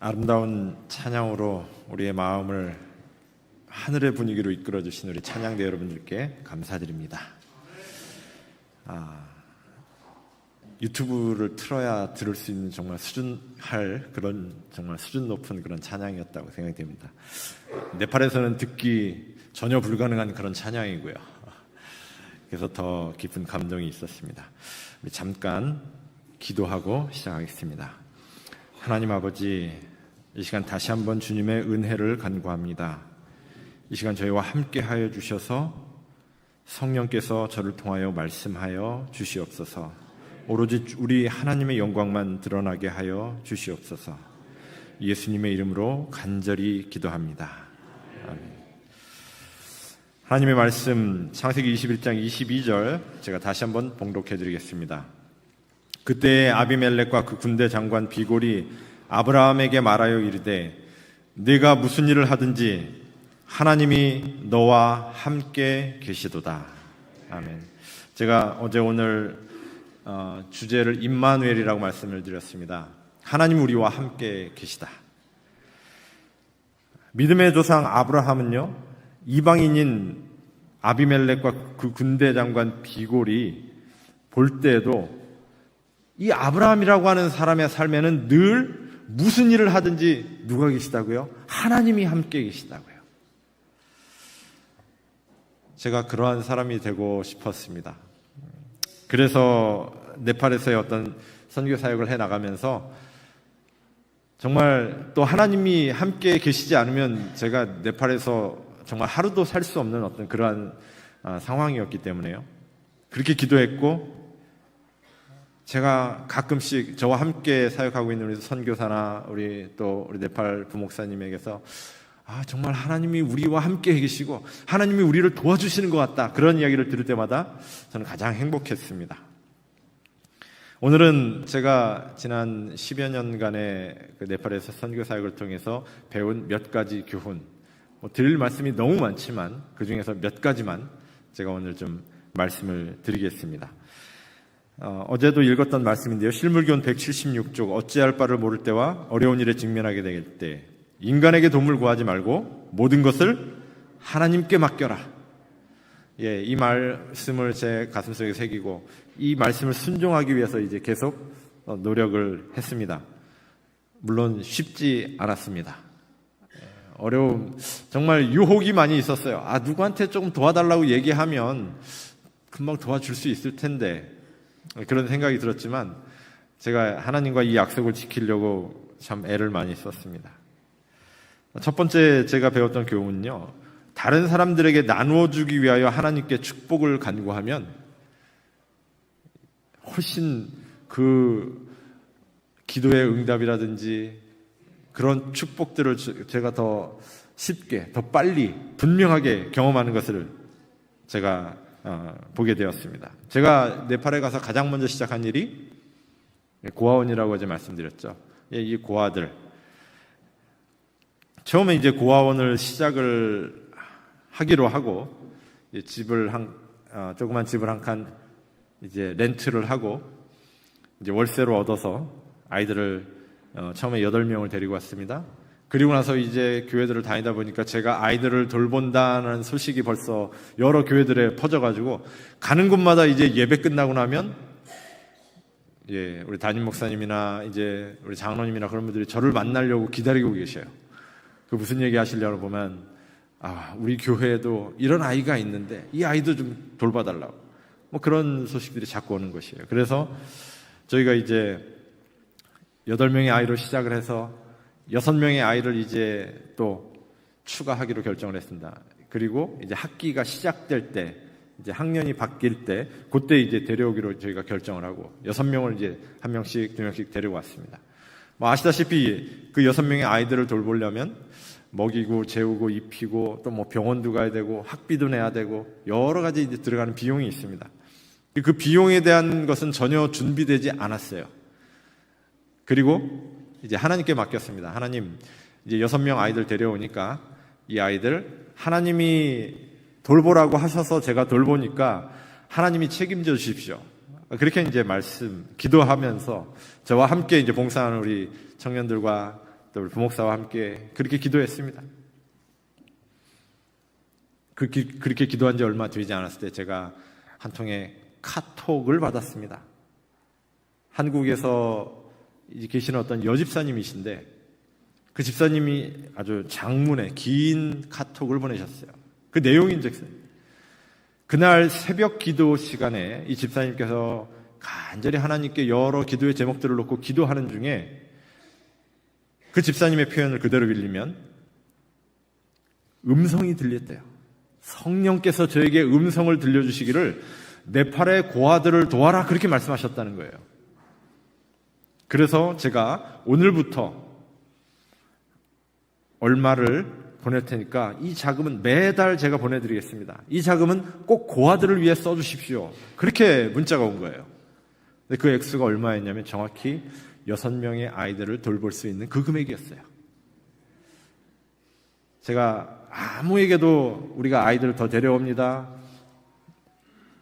아름다운 찬양으로 우리의 마음을 하늘의 분위기로 이끌어 주신 우리 찬양대 여러분들께 감사드립니다. 유튜브를 틀어야 들을 수 있는 정말 그런 정말 수준 높은 그런 찬양이었다고 생각이 됩니다. 네팔에서는 듣기 전혀 불가능한 그런 찬양이고요. 그래서 더 깊은 감동이 있었습니다. 우리 잠깐 기도하고 시작하겠습니다. 하나님 아버지, 이 시간 다시 한번 주님의 은혜를 간구합니다. 이 시간 저희와 함께 하여 주셔서 성령께서 저를 통하여 말씀하여 주시옵소서. 오로지 우리 하나님의 영광만 드러나게 하여 주시옵소서. 예수님의 이름으로 간절히 기도합니다. 아멘. 하나님의 말씀 창세기 21장 22절 제가 다시 한번 봉독해 드리겠습니다. 그때 아비멜렉과 그 군대 장관 비골이 아브라함에게 말하여 이르되 네가 무슨 일을 하든지 하나님이 너와 함께 계시도다. 아멘. 제가 어제 오늘 주제를 임마누엘이라고 말씀을 드렸습니다. 하나님 우리와 함께 계시다. 믿음의 조상 아브라함은요, 이방인인 아비멜렉과 그 군대 장관 비골이 볼 때에도 이 아브라함이라고 하는 사람의 삶에는 늘 무슨 일을 하든지 누가 계시다고요? 하나님이 함께 계시다고요. 제가 그러한 사람이 되고 싶었습니다. 그래서 네팔에서의 어떤 선교 사역을 해나가면서 정말 또 하나님이 함께 계시지 않으면 제가 네팔에서 정말 하루도 살 수 없는 어떤 그러한 상황이었기 때문에요. 그렇게 기도했고, 제가 가끔씩 저와 함께 사역하고 있는 우리 선교사나 우리 네팔 부목사님에게서 정말 하나님이 우리와 함께 계시고 하나님이 우리를 도와주시는 것 같다, 그런 이야기를 들을 때마다 저는 가장 행복했습니다. 오늘은 제가 지난 10여 년간의 그 네팔에서 선교 사역을 통해서 배운 몇 가지 교훈, 드릴 말씀이 너무 많지만 그 중에서 몇 가지만 제가 오늘 좀 말씀을 드리겠습니다. 어제도 읽었던 말씀인데요. 실물교훈 176쪽, 어찌할 바를 모를 때와 어려운 일에 직면하게 될 때 인간에게 도움을 구하지 말고 모든 것을 하나님께 맡겨라. 이 말씀을 제 가슴속에 새기고 이 말씀을 순종하기 위해서 이제 계속 노력을 했습니다. 물론 쉽지 않았습니다. 어려움, 정말 유혹이 많이 있었어요. 누구한테 조금 도와달라고 얘기하면 금방 도와줄 수 있을 텐데, 그런 생각이 들었지만 제가 하나님과 이 약속을 지키려고 참 애를 많이 썼습니다. 첫 번째 제가 배웠던 교훈은요, 다른 사람들에게 나누어 주기 위하여 하나님께 축복을 간구하면 훨씬 그 기도의 응답이라든지 그런 축복들을 제가 더 쉽게, 더 빨리, 분명하게 경험하는 것을 제가 보게 되었습니다. 제가 네팔에 가서 가장 먼저 시작한 일이 고아원이라고 어제 말씀드렸죠. 이 고아들, 처음에 이제 고아원을 시작을 하기로 하고 조그만 집을 한 칸 이제 렌트를 하고 이제 월세로 얻어서 아이들을 처음에 8명을 데리고 왔습니다. 그리고 나서 이제 교회들을 다니다 보니까 제가 아이들을 돌본다는 소식이 벌써 여러 교회들에 퍼져가지고 가는 곳마다 이제 예배 끝나고 나면 우리 담임 목사님이나 이제 우리 장로님이나 그런 분들이 저를 만나려고 기다리고 계셔요. 그 무슨 얘기 하시려고 보면 우리 교회에도 이런 아이가 있는데 이 아이도 좀 돌봐달라고, 그런 소식들이 자꾸 오는 것이에요. 그래서 저희가 이제 8명의 아이로 시작을 해서 6명의 아이를 이제 또 추가하기로 결정을 했습니다. 그리고 이제 학기가 시작될 때, 이제 학년이 바뀔 때, 그때 이제 데려오기로 저희가 결정을 하고 6명을 이제 1명씩, 2명씩 데리고 왔습니다. 아시다시피 그 6명의 아이들을 돌보려면 먹이고 재우고 입히고 또 병원도 가야 되고 학비도 내야 되고 여러 가지 이제 들어가는 비용이 있습니다. 그 비용에 대한 것은 전혀 준비되지 않았어요. 그리고 이제 하나님께 맡겼습니다. 하나님, 이제 6명 아이들 데려오니까 이 아이들 하나님이 돌보라고 하셔서 제가 돌보니까 하나님이 책임져 주십시오. 그렇게 이제 기도하면서 저와 함께 이제 봉사하는 우리 청년들과 또 우리 부목사와 함께 그렇게 기도했습니다. 그렇게 기도한 지 얼마 되지 않았을 때 제가 한 통의 카톡을 받았습니다. 한국에서 계시는 어떤 여집사님이신데 그 집사님이 아주 장문의 긴 카톡을 보내셨어요. 그 내용인즉슨 그날 새벽 기도 시간에 이 집사님께서 간절히 하나님께 여러 기도의 제목들을 놓고 기도하는 중에 그 집사님의 표현을 그대로 빌리면 음성이 들렸대요. 성령께서 저에게 음성을 들려주시기를 네팔의 고아들을 도와라 그렇게 말씀하셨다는 거예요. 그래서 제가 오늘부터 얼마를 보낼 테니까 이 자금은 매달 제가 보내드리겠습니다. 이 자금은 꼭 고아들을 위해 써주십시오. 그렇게 문자가 온 거예요. 근데 그 액수가 얼마였냐면 정확히 6명의 아이들을 돌볼 수 있는 그 금액이었어요. 제가 아무에게도 우리가 아이들을 더 데려옵니다.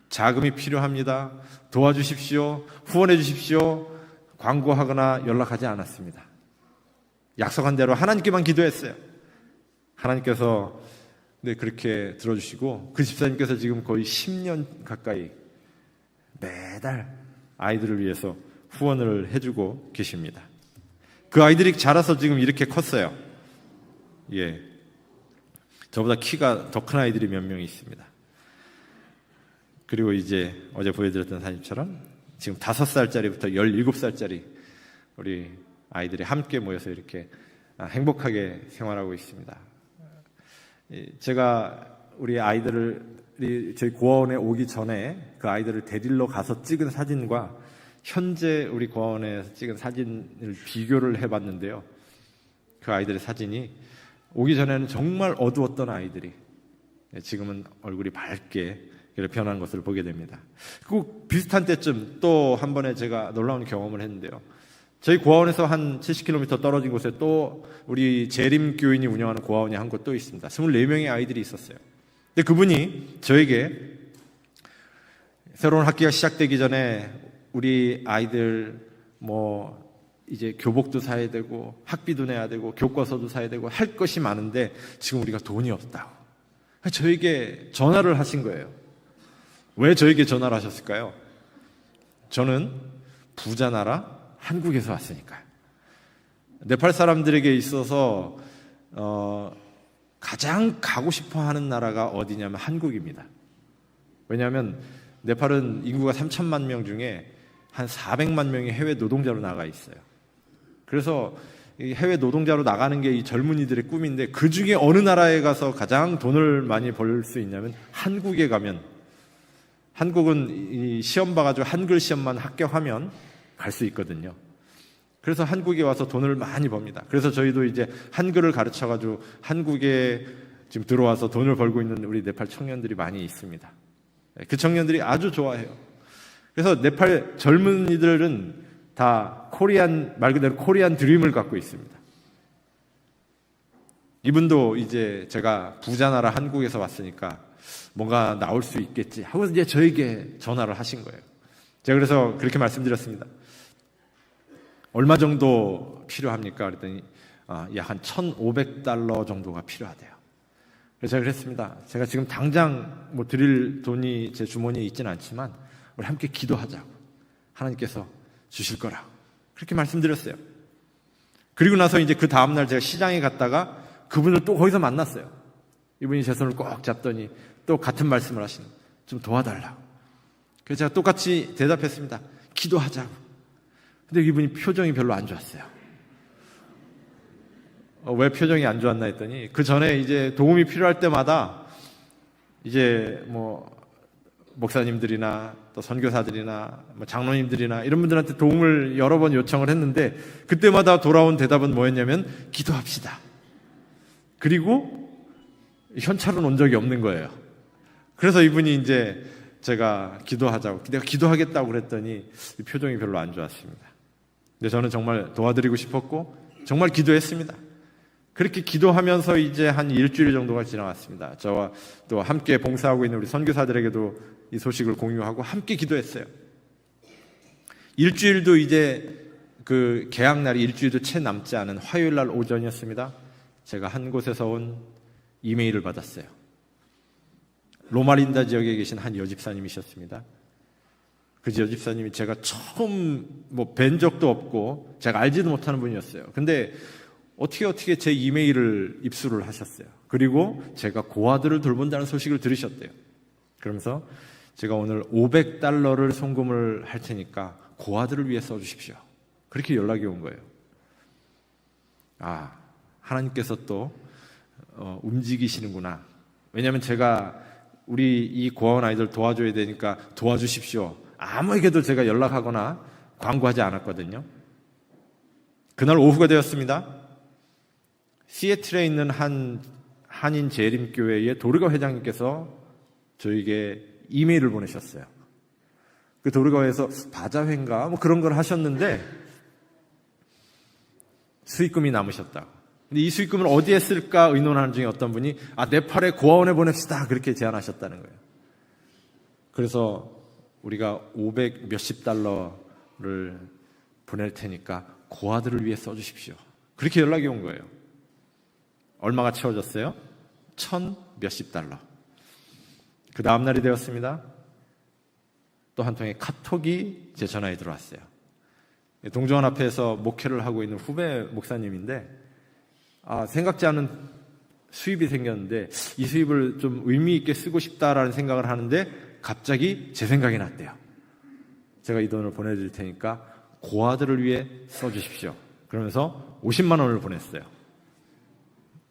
자금이 필요합니다. 도와주십시오. 후원해 주십시오. 광고하거나 연락하지 않았습니다. 약속한 대로 하나님께만 기도했어요. 하나님께서 그렇게 들어주시고 그 집사님께서 지금 거의 10년 가까이 매달 아이들을 위해서 후원을 해주고 계십니다. 그 아이들이 자라서 지금 이렇게 컸어요. 예, 저보다 키가 더 큰 아이들이 몇 명이 있습니다. 그리고 이제 어제 보여드렸던 사진처럼 지금 5살짜리부터 17살짜리 우리 아이들이 함께 모여서 이렇게 행복하게 생활하고 있습니다. 제가 우리 아이들을 저희 고아원에 오기 전에 그 아이들을 데리러 가서 찍은 사진과 현재 우리 고아원에서 찍은 사진을 비교를 해봤는데요. 그 아이들의 사진이 오기 전에는 정말 어두웠던 아이들이 지금은 얼굴이 밝게 변한 것을 보게 됩니다. 그 비슷한 때쯤 또 한 번에 제가 놀라운 경험을 했는데요. 저희 고아원에서 한 70km 떨어진 곳에 또 우리 재림교인이 운영하는 고아원이 한 곳 또 있습니다. 24명의 아이들이 있었어요. 근데 그분이 저에게 새로운 학기가 시작되기 전에 우리 아이들 이제 교복도 사야 되고 학비도 내야 되고 교과서도 사야 되고 할 것이 많은데 지금 우리가 돈이 없다고 저에게 전화를 하신 거예요. 왜 저에게 전화를 하셨을까요? 저는 부자 나라 한국에서 왔으니까요. 네팔 사람들에게 있어서 가장 가고 싶어 하는 나라가 어디냐면 한국입니다. 왜냐하면 네팔은 인구가 3천만 명 중에 한 400만 명이 해외 노동자로 나가 있어요. 그래서 이 해외 노동자로 나가는 게 이 젊은이들의 꿈인데 그 중에 어느 나라에 가서 가장 돈을 많이 벌 수 있냐면 한국에 가면, 한국은 이 시험 봐가지고 한글 시험만 합격하면 갈 수 있거든요. 그래서 한국에 와서 돈을 많이 법니다. 그래서 저희도 이제 한글을 가르쳐가지고 한국에 지금 들어와서 돈을 벌고 있는 우리 네팔 청년들이 많이 있습니다. 그 청년들이 아주 좋아해요. 그래서 네팔 젊은이들은 다 말 그대로 코리안 드림을 갖고 있습니다. 이분도 이제 제가 부자 나라 한국에서 왔으니까 뭔가 나올 수 있겠지 하고 이제 저에게 전화를 하신 거예요. 제가 그래서 그렇게 말씀드렸습니다. 얼마 정도 필요합니까? 그랬더니 약 한 $1,500 정도가 필요하대요. 그래서 제가 그랬습니다. 제가 지금 당장 드릴 돈이 제 주머니에 있지는 않지만 우리 함께 기도하자고, 하나님께서 주실 거라고 그렇게 말씀드렸어요. 그리고 나서 이제 그 다음날 제가 시장에 갔다가 그분을 또 거기서 만났어요. 이분이 제 손을 꼭 잡더니 또 같은 말씀을 하시는, 좀 도와달라고. 그래서 제가 똑같이 대답했습니다. 기도하자고. 근데 이분이 표정이 별로 안 좋았어요. 왜 표정이 안 좋았나 했더니 그 전에 이제 도움이 필요할 때마다 이제 목사님들이나 또 선교사들이나 장로님들이나 이런 분들한테 도움을 여러 번 요청을 했는데 그때마다 돌아온 대답은 뭐였냐면 기도합시다. 그리고 현찰은 온 적이 없는 거예요. 그래서 이분이 이제 제가 기도하자고, 내가 기도하겠다고 그랬더니 표정이 별로 안 좋았습니다. 근데 저는 정말 도와드리고 싶었고 정말 기도했습니다. 그렇게 기도하면서 이제 한 일주일 정도가 지나왔습니다. 저와 또 함께 봉사하고 있는 우리 선교사들에게도 이 소식을 공유하고 함께 기도했어요. 일주일도 이제 그 개학 날이 일주일도 채 남지 않은 화요일 날 오전이었습니다. 제가 한 곳에서 온 이메일을 받았어요. 로마린다 지역에 계신 한 여집사님이셨습니다. 그 여집사님이 제가 처음 뵌 적도 없고 제가 알지도 못하는 분이었어요. 근데 어떻게 제 이메일을 입수를 하셨어요. 그리고 제가 고아들을 돌본다는 소식을 들으셨대요. 그러면서 제가 오늘 $500를 송금을 할 테니까 고아들을 위해 써주십시오. 그렇게 연락이 온 거예요. 아, 하나님께서 또 움직이시는구나. 왜냐하면 제가 우리 이 고아원 아이들 도와줘야 되니까 도와주십시오. 아무에게도 제가 연락하거나 광고하지 않았거든요. 그날 오후가 되었습니다. 시애틀에 있는 한 한인 재림교회의 도르가 회장님께서 저에게 이메일을 보내셨어요. 그 도르가회에서 바자회인가 그런 걸 하셨는데 수익금이 남으셨다고. 근데 이 수익금을 어디에 쓸까 의논하는 중에 어떤 분이 네팔의 고아원에 보냅시다 그렇게 제안하셨다는 거예요. 그래서 우리가 500 몇십 달러를 보낼 테니까 고아들을 위해 써주십시오. 그렇게 연락이 온 거예요. 얼마가 채워졌어요? 1000 몇십 달러. 그 다음 날이 되었습니다. 또 한 통의 카톡이 제 전화에 들어왔어요. 동정원 앞에서 목회를 하고 있는 후배 목사님인데 생각지 않은 수입이 생겼는데 이 수입을 좀 의미 있게 쓰고 싶다라는 생각을 하는데 갑자기 제 생각이 났대요. 제가 이 돈을 보내드릴 테니까 고아들을 위해 써주십시오. 그러면서 50만 원을 보냈어요.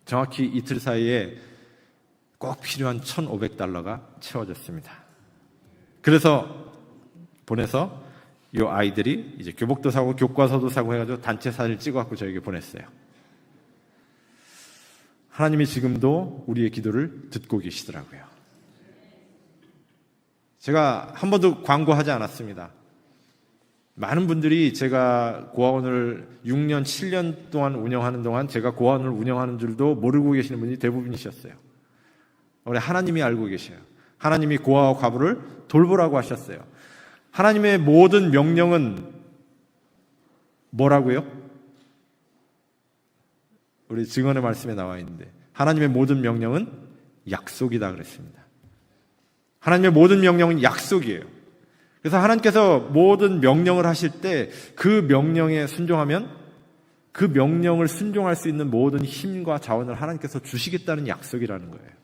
정확히 이틀 사이에 꼭 필요한 1,500달러가 채워졌습니다. 그래서 보내서 이 아이들이 이제 교복도 사고 교과서도 사고 해가지고 단체 사진을 찍어갖고 저에게 보냈어요. 하나님이 지금도 우리의 기도를 듣고 계시더라고요. 제가 한 번도 광고하지 않았습니다. 많은 분들이 제가 고아원을 6년, 7년 동안 운영하는 동안 제가 고아원을 운영하는 줄도 모르고 계시는 분이 대부분이셨어요. 우리 하나님이 알고 계셔요. 하나님이 고아와 과부를 돌보라고 하셨어요. 하나님의 모든 명령은 뭐라고요? 우리 증언의 말씀에 나와 있는데 하나님의 모든 명령은 약속이다 그랬습니다. 하나님의 모든 명령은 약속이에요. 그래서 하나님께서 모든 명령을 하실 때 그 명령에 순종하면 그 명령을 순종할 수 있는 모든 힘과 자원을 하나님께서 주시겠다는 약속이라는 거예요.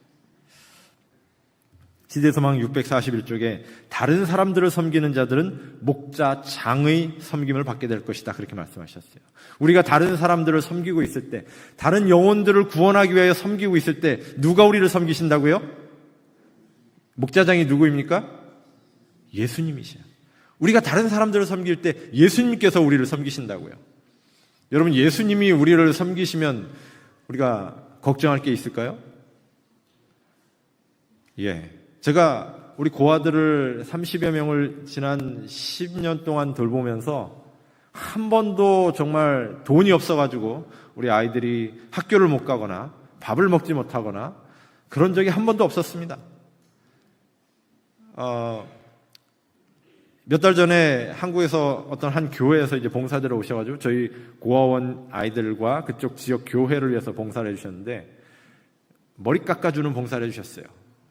시대소망 641쪽에 다른 사람들을 섬기는 자들은 목자 장의 섬김을 받게 될 것이다 그렇게 말씀하셨어요. 우리가 다른 사람들을 섬기고 있을 때, 다른 영혼들을 구원하기 위하여 섬기고 있을 때 누가 우리를 섬기신다고요? 목자장이 누구입니까? 예수님이시요. 우리가 다른 사람들을 섬길 때 예수님께서 우리를 섬기신다고요. 여러분, 예수님이 우리를 섬기시면 우리가 걱정할 게 있을까요? 예. 제가 우리 고아들을 30여 명을 지난 10년 동안 돌보면서 한 번도 정말 돈이 없어가지고 우리 아이들이 학교를 못 가거나 밥을 먹지 못하거나 그런 적이 한 번도 없었습니다. 몇 달 전에 한국에서 어떤 한 교회에서 이제 봉사대로 오셔가지고 저희 고아원 아이들과 그쪽 지역 교회를 위해서 봉사를 해주셨는데 머리 깎아주는 봉사를 해주셨어요.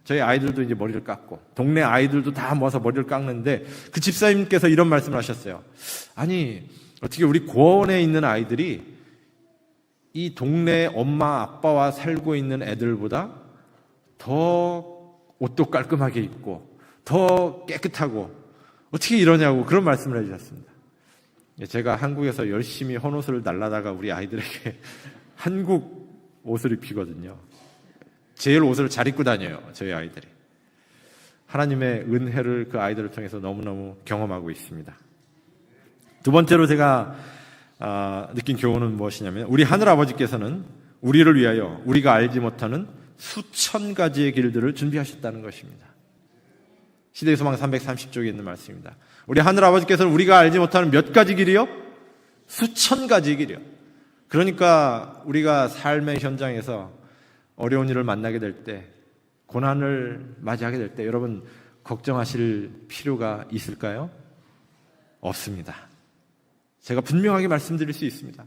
저희 아이들도 이제 머리를 깎고 동네 아이들도 다 모아서 머리를 깎는데 그 집사님께서 이런 말씀을 하셨어요. 아니 어떻게 우리 고아원에 있는 아이들이 이 동네 엄마 아빠와 살고 있는 애들보다 더 옷도 깔끔하게 입고 더 깨끗하고 어떻게 이러냐고 그런 말씀을 해주셨습니다. 제가 한국에서 열심히 헌옷을 날라다가 우리 아이들에게 한국 옷을 입히거든요. 제일 옷을 잘 입고 다녀요, 저희 아이들이. 하나님의 은혜를 그 아이들을 통해서 너무너무 경험하고 있습니다. 두 번째로 제가 느낀 교훈은 무엇이냐면 우리 하늘아버지께서는 우리를 위하여 우리가 알지 못하는 수천 가지의 길들을 준비하셨다는 것입니다. 시대소망 330쪽에 있는 말씀입니다. 우리 하늘아버지께서는 우리가 알지 못하는 몇 가지 길이요? 수천 가지 길이요. 그러니까 우리가 삶의 현장에서 어려운 일을 만나게 될 때, 고난을 맞이하게 될 때 여러분 걱정하실 필요가 있을까요? 없습니다. 제가 분명하게 말씀드릴 수 있습니다.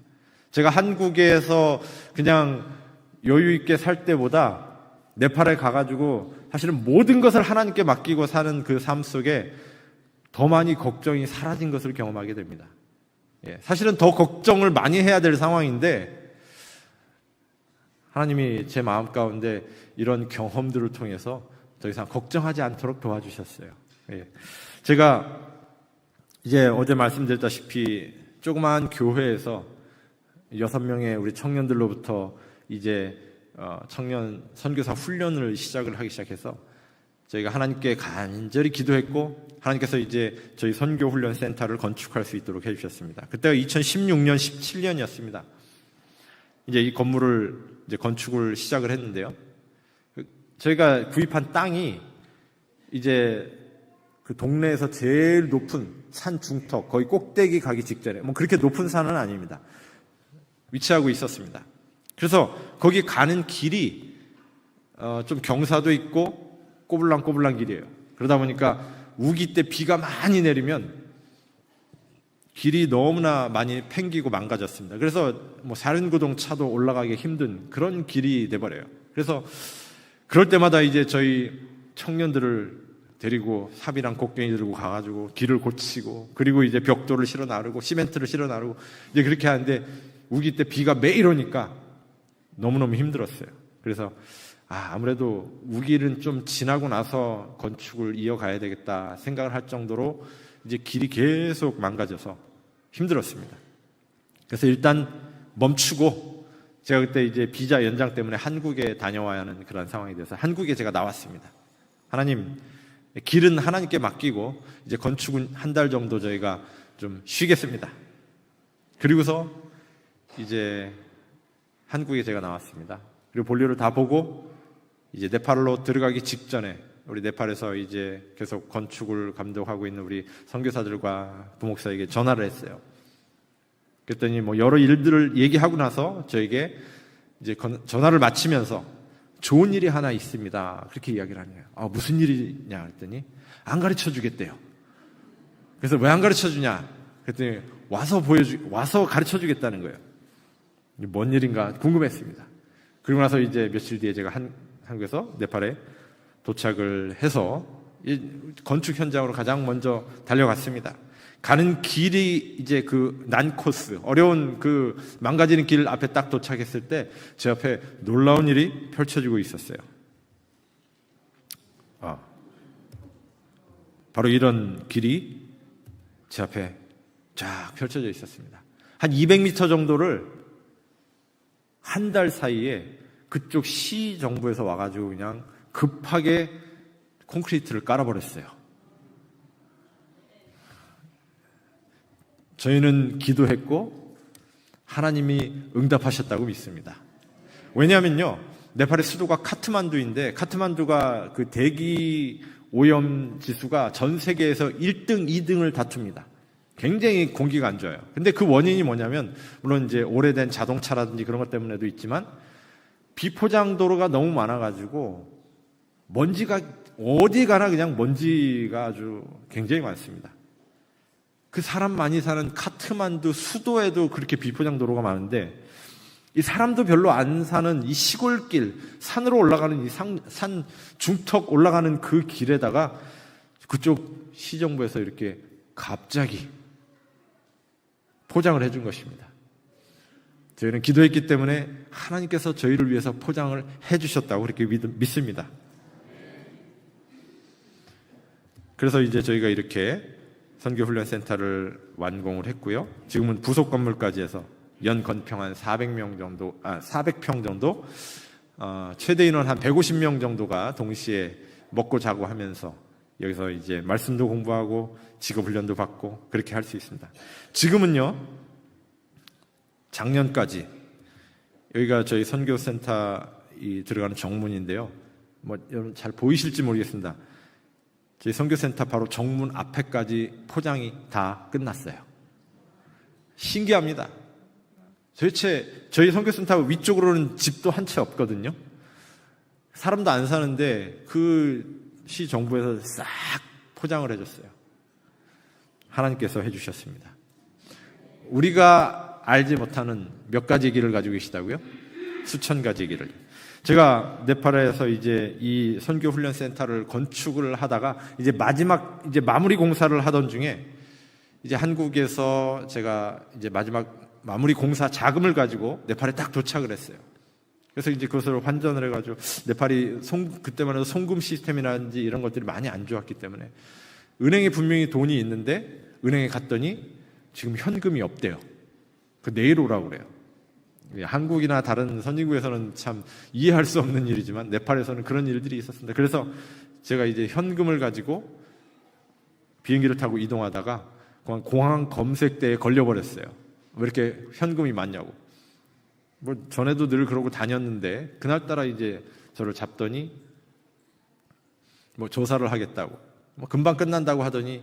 제가 한국에서 그냥 여유 있게 살 때보다 네팔에 가가지고 사실은 모든 것을 하나님께 맡기고 사는 그 삶 속에 더 많이 걱정이 사라진 것을 경험하게 됩니다. 사실은 더 걱정을 많이 해야 될 상황인데 하나님이 제 마음 가운데 이런 경험들을 통해서 더 이상 걱정하지 않도록 도와주셨어요. 제가 이제 어제 말씀드렸다시피 조그마한 교회에서 6명의 우리 청년들로부터 이제 청년 선교사 훈련을 시작을 하기 시작해서 저희가 하나님께 간절히 기도했고 하나님께서 이제 저희 선교 훈련 센터를 건축할 수 있도록 해주셨습니다. 그때가 2016년, 17년이었습니다. 이제 이 건물을 이제 건축을 시작을 했는데요. 저희가 구입한 땅이 이제 그 동네에서 제일 높은 산 중턱, 거의 꼭대기 가기 직전에, 뭐 그렇게 높은 산은 아닙니다. 위치하고 있었습니다. 그래서 거기 가는 길이 좀 경사도 있고 꼬불랑꼬불랑 길이에요. 그러다 보니까 우기 때 비가 많이 내리면 길이 너무나 많이 팽기고 망가졌습니다. 그래서 뭐 사륜구동 차도 올라가기 힘든 그런 길이 돼버려요. 그래서 그럴 때마다 이제 저희 청년들을 데리고 삽이랑 곡괭이 들고 가가지고 길을 고치고 그리고 이제 벽돌을 실어 나르고 시멘트를 실어 나르고 이제 그렇게 하는데 우기 때 비가 매일 오니까 너무너무 힘들었어요. 그래서 아무래도 우기는 좀 지나고 나서 건축을 이어가야 되겠다 생각을 할 정도로 이제 길이 계속 망가져서 힘들었습니다. 그래서 일단 멈추고 제가 그때 이제 비자 연장 때문에 한국에 다녀와야 하는 그런 상황이 돼서 한국에 제가 나왔습니다. 하나님, 길은 하나님께 맡기고 이제 건축은 한 달 정도 저희가 좀 쉬겠습니다. 그리고서 이제 한국에 제가 나왔습니다. 그리고 볼일을 다 보고 이제 네팔로 들어가기 직전에 우리 네팔에서 이제 계속 건축을 감독하고 있는 우리 선교사들과 부목사에게 전화를 했어요. 그랬더니 뭐 여러 일들을 얘기하고 나서 저에게 이제 전화를 마치면서 좋은 일이 하나 있습니다. 그렇게 이야기를 하네요. 무슨 일이냐 했더니 안 가르쳐 주겠대요. 그래서 왜 안 가르쳐 주냐? 그랬더니 와서 가르쳐 주겠다는 거예요. 뭔 일인가 궁금했습니다. 그리고 나서 이제 며칠 뒤에 제가 한국에서 네팔에 도착을 해서 이 건축 현장으로 가장 먼저 달려갔습니다. 가는 길이 이제 그 난 코스, 어려운 그 망가지는 길 앞에 딱 도착했을 때 제 앞에 놀라운 일이 펼쳐지고 있었어요. 바로 이런 길이 제 앞에 쫙 펼쳐져 있었습니다. 한 200m 정도를 한 달 사이에 그쪽 시 정부에서 와가지고 그냥 급하게 콘크리트를 깔아버렸어요. 저희는 기도했고 하나님이 응답하셨다고 믿습니다. 왜냐하면요, 네팔의 수도가 카트만두인데 카트만두가 그 대기 오염 지수가 전 세계에서 1등, 2등을 다툽니다. 굉장히 공기가 안 좋아요. 근데 그 원인이 뭐냐면 물론 이제 오래된 자동차라든지 그런 것 때문에도 있지만 비포장 도로가 너무 많아가지고 먼지가 어디 가나 그냥 먼지가 아주 굉장히 많습니다. 그 사람 많이 사는 카트만두 수도에도 그렇게 비포장 도로가 많은데 이 사람도 별로 안 사는 이 시골길, 산으로 올라가는 이 산 중턱 올라가는 그 길에다가 그쪽 시정부에서 이렇게 갑자기 포장을 해준 것입니다. 저희는 기도했기 때문에 하나님께서 저희를 위해서 포장을 해주셨다고 그렇게 믿습니다. 그래서 이제 저희가 이렇게 선교훈련센터를 완공을 했고요. 지금은 부속 건물까지 해서 연 건평 한 400평 정도, 최대 인원 한 150명 정도가 동시에 먹고 자고 하면서 여기서 이제 말씀도 공부하고 직업훈련도 받고 그렇게 할 수 있습니다. 지금은요, 작년까지 여기가 저희 선교센터 들어가는 정문인데요. 뭐 여러분 잘 보이실지 모르겠습니다. 저희 선교센터 바로 정문 앞에까지 포장이 다 끝났어요. 신기합니다. 도대체 저희 선교센터 위쪽으로는 집도 한 채 없거든요. 사람도 안 사는데 그 시 정부에서 싹 포장을 해줬어요. 하나님께서 해주셨습니다. 우리가 알지 못하는 몇 가지 길을 가지고 계시다고요? 수천 가지 길을. 제가 네팔에서 이제 이 선교 훈련 센터를 건축을 하다가 이제 마지막 이제 마무리 공사를 하던 중에 이제 한국에서 제가 이제 마지막 마무리 공사 자금을 가지고 네팔에 딱 도착을 했어요. 그래서 이제 그것을 환전을 해가지고 네팔이 그때만 해도 송금 시스템이라든지 이런 것들이 많이 안 좋았기 때문에 은행에 분명히 돈이 있는데 은행에 갔더니 지금 현금이 없대요. 그 내일 오라고 그래요. 한국이나 다른 선진국에서는 참 이해할 수 없는 일이지만 네팔에서는 그런 일들이 있었습니다. 그래서 제가 이제 현금을 가지고 비행기를 타고 이동하다가 공항 검색대에 걸려버렸어요. 왜 이렇게 현금이 많냐고. 뭐 전에도 늘 그러고 다녔는데 그날따라 이제 저를 잡더니 뭐 조사를 하겠다고. 뭐 금방 끝난다고 하더니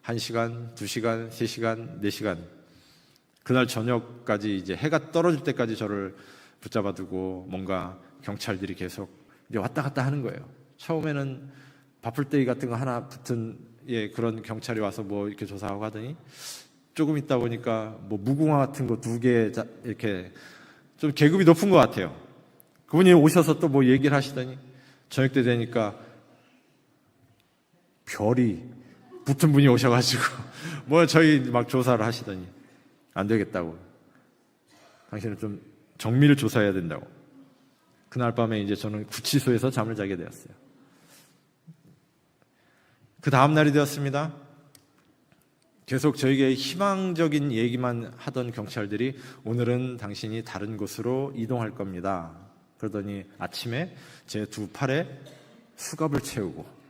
1시간, 2시간, 3시간, 4시간 그날 저녁까지 이제 해가 떨어질 때까지 저를 붙잡아 두고 뭔가 경찰들이 계속 이제 왔다 갔다 하는 거예요. 처음에는 바풀떼기 같은 거 하나 붙은 그런 경찰이 와서 뭐 이렇게 조사하고 하더니 조금 있다 보니까 뭐 무궁화 같은 거 2개 이렇게 좀 계급이 높은 것 같아요. 그분이 오셔서 또 뭐 얘기를 하시더니 저녁 때 되니까 별이 붙은 분이 오셔가지고 뭐 저희 막 조사를 하시더니 안 되겠다고. 당신은 좀 정밀 조사해야 된다고. 그날 밤에 이제 저는 구치소에서 잠을 자게 되었어요. 그 다음 날이 되었습니다. 계속 저에게 희망적인 얘기만 하던 경찰들이 오늘은 당신이 다른 곳으로 이동할 겁니다. 그러더니 아침에 제 두 팔에 수갑을 채우고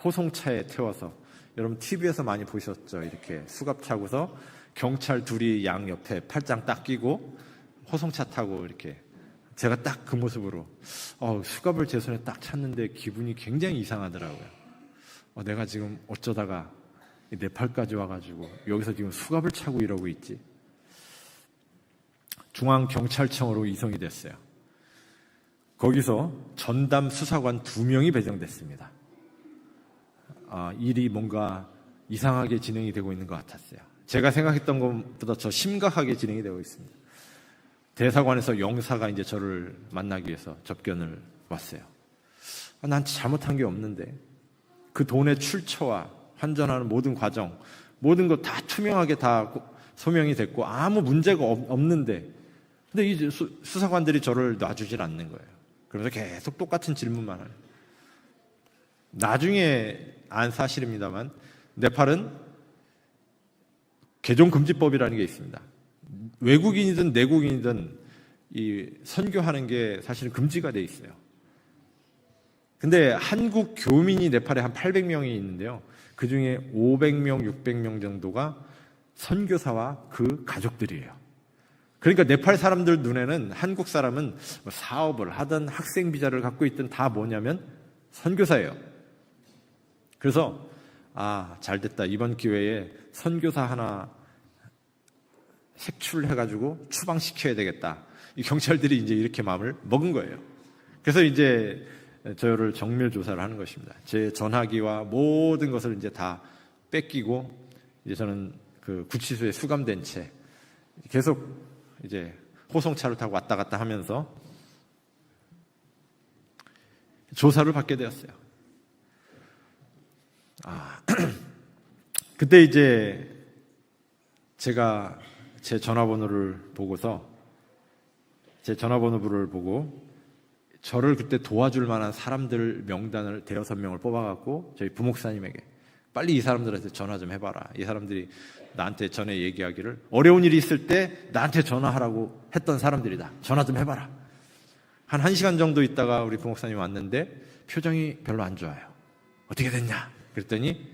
호송차에 태워서, 여러분 TV에서 많이 보셨죠? 이렇게 수갑 차고서 경찰 둘이 양 옆에 팔짱 딱 끼고 호송차 타고 이렇게, 제가 딱 그 모습으로 수갑을 제 손에 딱 찼는데 기분이 굉장히 이상하더라고요. 내가 지금 어쩌다가 네팔까지 와가지고 여기서 지금 수갑을 차고 이러고 있지. 중앙경찰청으로 이송이 됐어요. 거기서 전담 수사관 2명이 배정됐습니다. 일이 뭔가 이상하게 진행이 되고 있는 것 같았어요. 제가 생각했던 것보다 더 심각하게 진행이 되고 있습니다. 대사관에서 영사가 이제 저를 만나기 위해서 접견을 왔어요. 난 잘못한 게 없는데, 그 돈의 출처와 환전하는 모든 과정, 모든 것 다 투명하게 다 소명이 됐고 아무 문제가 없는데, 근데 이 수사관들이 저를 놔주질 않는 거예요. 그러면서 계속 똑같은 질문만 하는. 나중에 안 사실입니다만 네팔은 개종금지법이라는 게 있습니다. 외국인이든 내국인이든 이 선교하는 게 사실은 금지가 돼 있어요. 근데 한국 교민이 네팔에 한 800명이 있는데요. 그 중에 500명, 600명 정도가 선교사와 그 가족들이에요. 그러니까 네팔 사람들 눈에는 한국 사람은 사업을 하든 학생 비자를 갖고 있든 다 뭐냐면 선교사예요. 그래서 잘 됐다. 이번 기회에 선교사 하나 색출해가지고 추방시켜야 되겠다. 이 경찰들이 이제 이렇게 마음을 먹은 거예요. 그래서 이제 저를 정밀 조사를 하는 것입니다. 제 전화기와 모든 것을 이제 다 뺏기고, 이제 저는 그 구치소에 수감된 채 계속 이제 호송차를 타고 왔다 갔다 하면서 조사를 받게 되었어요. 그때 이제 제가 제 전화번호를 보고서, 제 전화번호부를 보고 저를 그때 도와줄 만한 사람들 명단을 5-6명을 뽑아갖고 저희 부목사님에게 빨리 이 사람들한테 전화 좀 해봐라. 이 사람들이 나한테 전에 얘기하기를 어려운 일이 있을 때 나한테 전화하라고 했던 사람들이다. 전화 좀 해봐라. 한 1시간 정도 있다가 우리 부목사님 왔는데 표정이 별로 안 좋아요. 어떻게 됐냐? 그랬더니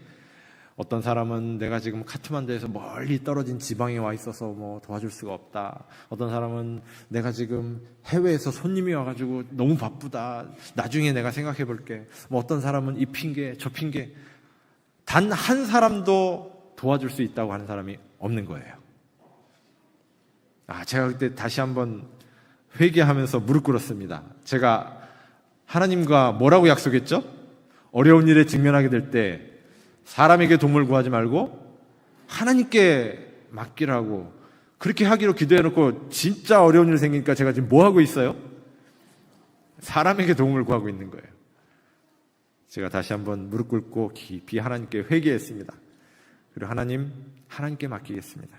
어떤 사람은 내가 지금 카트만두에서 멀리 떨어진 지방에 와 있어서 뭐 도와줄 수가 없다. 어떤 사람은 내가 지금 해외에서 손님이 와가지고 너무 바쁘다. 나중에 내가 생각해 볼게. 뭐 어떤 사람은 이 핑계 저 핑계. 단 한 사람도 도와줄 수 있다고 하는 사람이 없는 거예요. 제가 그때 다시 한번 회개하면서 무릎 꿇었습니다. 제가 하나님과 뭐라고 약속했죠? 어려운 일에 직면하게 될 때 사람에게 도움을 구하지 말고 하나님께 맡기라고 그렇게 하기로 기도해놓고 진짜 어려운 일 생기니까 제가 지금 뭐 하고 있어요? 사람에게 도움을 구하고 있는 거예요. 제가 다시 한번 무릎 꿇고 깊이 하나님께 회개했습니다. 그리고 하나님께 맡기겠습니다.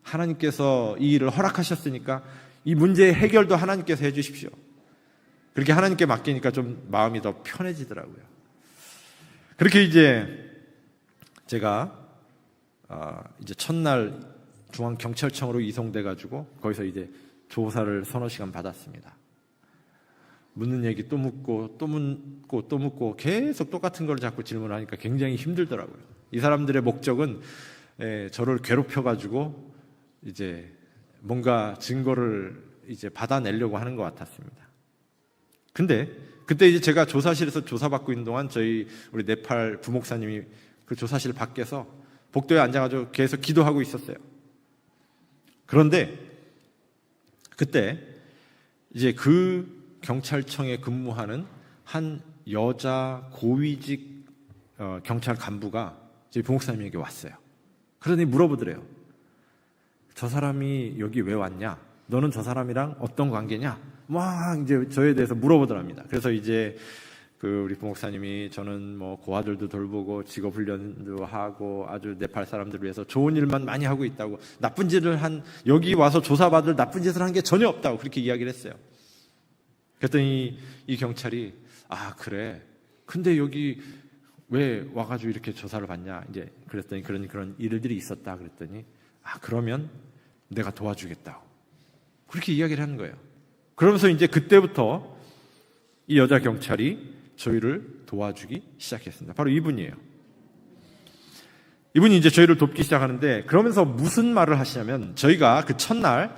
하나님께서 이 일을 허락하셨으니까 이 문제의 해결도 하나님께서 해주십시오. 그렇게 하나님께 맡기니까 좀 마음이 더 편해지더라고요. 그렇게 이제 제가 이제 첫날 중앙경찰청으로 이송돼가지고 거기서 이제 조사를 서너 시간 받았습니다. 묻는 얘기 또 묻고 또 묻고 또 묻고 계속 똑같은 걸 자꾸 질문하니까 굉장히 힘들더라고요. 이 사람들의 목적은 저를 괴롭혀가지고 이제 뭔가 증거를 이제 받아내려고 하는 것 같았습니다. 근데 그때 이제 제가 조사실에서 조사받고 있는 동안 우리 네팔 부목사님이 그 조사실 밖에서 복도에 앉아가지고 계속 기도하고 있었어요. 그런데 그때 이제 그 경찰청에 근무하는 한 여자 고위직 경찰 간부가 저희 부목사님에게 왔어요. 그러더니 물어보더래요. 저 사람이 여기 왜 왔냐? 너는 저 사람이랑 어떤 관계냐? 막 이제 저에 대해서 물어보더랍니다. 그래서 이제 우리 부목사님이 저는 뭐 고아들도 돌보고 직업 훈련도 하고 아주 네팔 사람들을 위해서 좋은 일만 많이 하고 있다고, 나쁜 짓을 여기 와서 조사받을 나쁜 짓을 한 게 전혀 없다고 그렇게 이야기를 했어요. 그랬더니 이 경찰이 그래. 근데 여기 왜 와가지고 이렇게 조사를 받냐? 이제 그랬더니 그런 일들이 있었다 그랬더니 그러면 내가 도와주겠다고 그렇게 이야기를 하는 거예요. 그러면서 이제 그때부터 이 여자 경찰이 저희를 도와주기 시작했습니다. 바로 이분이에요. 이분이 이제 저희를 돕기 시작하는데, 그러면서 무슨 말을 하시냐면, 저희가 그 첫날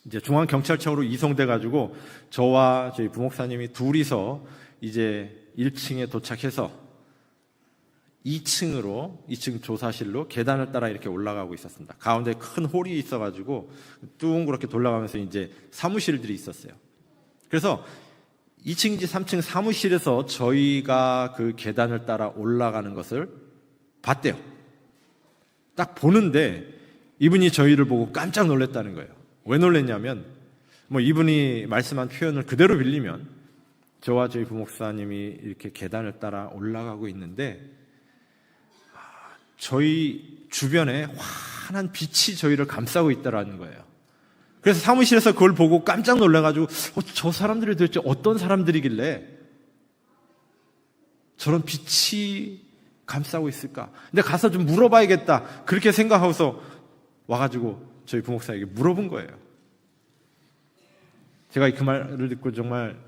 이제 중앙경찰청으로 이송돼가지고 저와 저희 부목사님이 둘이서 이제 1층에 도착해서 2층 조사실로 계단을 따라 이렇게 올라가고 있었습니다. 가운데 큰 홀이 있어가지고 둥그렇게 돌아가면서 이제 사무실들이 있었어요. 그래서 2층인지 3층 사무실에서 저희가 그 계단을 따라 올라가는 것을 봤대요. 딱 보는데 이분이 저희를 보고 깜짝 놀랐다는 거예요. 왜 놀랐냐면, 이분이 말씀한 표현을 그대로 빌리면 저와 저희 부목사님이 이렇게 계단을 따라 올라가고 있는데 저희 주변에 환한 빛이 저희를 감싸고 있다라는 거예요. 그래서 사무실에서 그걸 보고 깜짝 놀라가지고 저 사람들이 도대체 어떤 사람들이길래 저런 빛이 감싸고 있을까? 근데 가서 좀 물어봐야겠다. 그렇게 생각하고서 와가지고 저희 부목사에게 물어본 거예요. 제가 그 말을 듣고 정말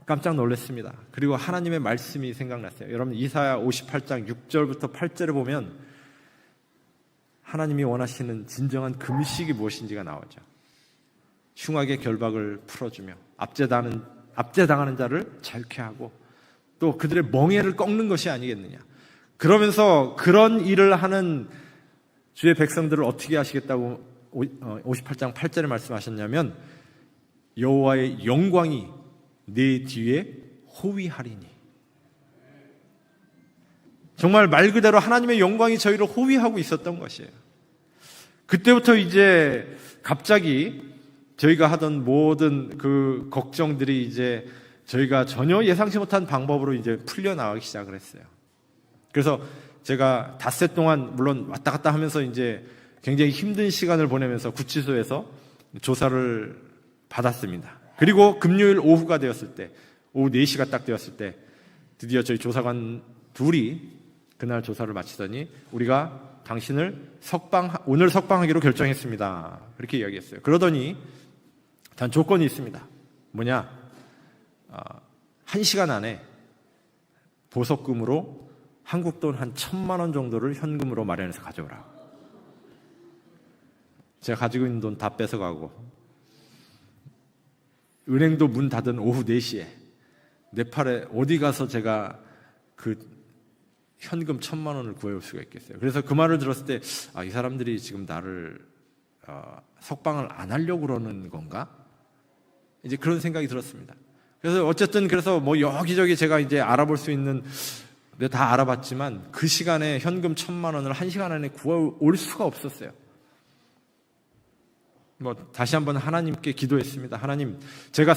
깜짝 놀랐습니다. 그리고 하나님의 말씀이 생각났어요. 여러분, 이사야 58장 6절부터 8절을 보면 하나님이 원하시는 진정한 금식이 무엇인지가 나오죠. 흉악의 결박을 풀어주며 압제당하는 자를 자유케 하고 또 그들의 멍에를 꺾는 것이 아니겠느냐. 그러면서 그런 일을 하는 주의 백성들을 어떻게 하시겠다고 58장 8절에 말씀하셨냐면, 여호와의 영광이 내 뒤에 호위하리니. 정말 말 그대로 하나님의 영광이 저희를 호위하고 있었던 것이에요. 그때부터 이제 갑자기 저희가 하던 모든 그 걱정들이 이제 저희가 전혀 예상치 못한 방법으로 이제 풀려나가기 시작을 했어요. 그래서 제가 닷새 동안 물론 왔다 갔다 하면서 이제 굉장히 힘든 시간을 보내면서 구치소에서 조사를 받았습니다. 그리고 금요일 오후가 되었을 때, 오후 4시가 딱 되었을 때 드디어 저희 조사관 둘이 그날 조사를 마치더니 우리가 당신을 오늘 석방하기로 결정했습니다. 그렇게 이야기했어요. 그러더니 단 조건이 있습니다. 뭐냐? 1시간 안에 보석금으로 한국 돈 한 1,000만 원 정도를 현금으로 마련해서 가져오라. 제가 가지고 있는 돈 다 뺏어가고 은행도 문 닫은 오후 4시에 네팔에 어디 가서 제가 그 현금 1,000만 원을 구해올 수가 있겠어요. 그래서 그 말을 들었을 때 이 사람들이 지금 나를 석방을 안 하려고 그러는 건가? 이제 그런 생각이 들었습니다. 그래서 어쨌든 그래서 여기저기 제가 이제 알아볼 수 있는 내가 다 알아봤지만 그 시간에 현금 1,000만 원을 1시간 안에 구해올 수가 없었어요. 다시 한번 하나님께 기도했습니다. 하나님, 제가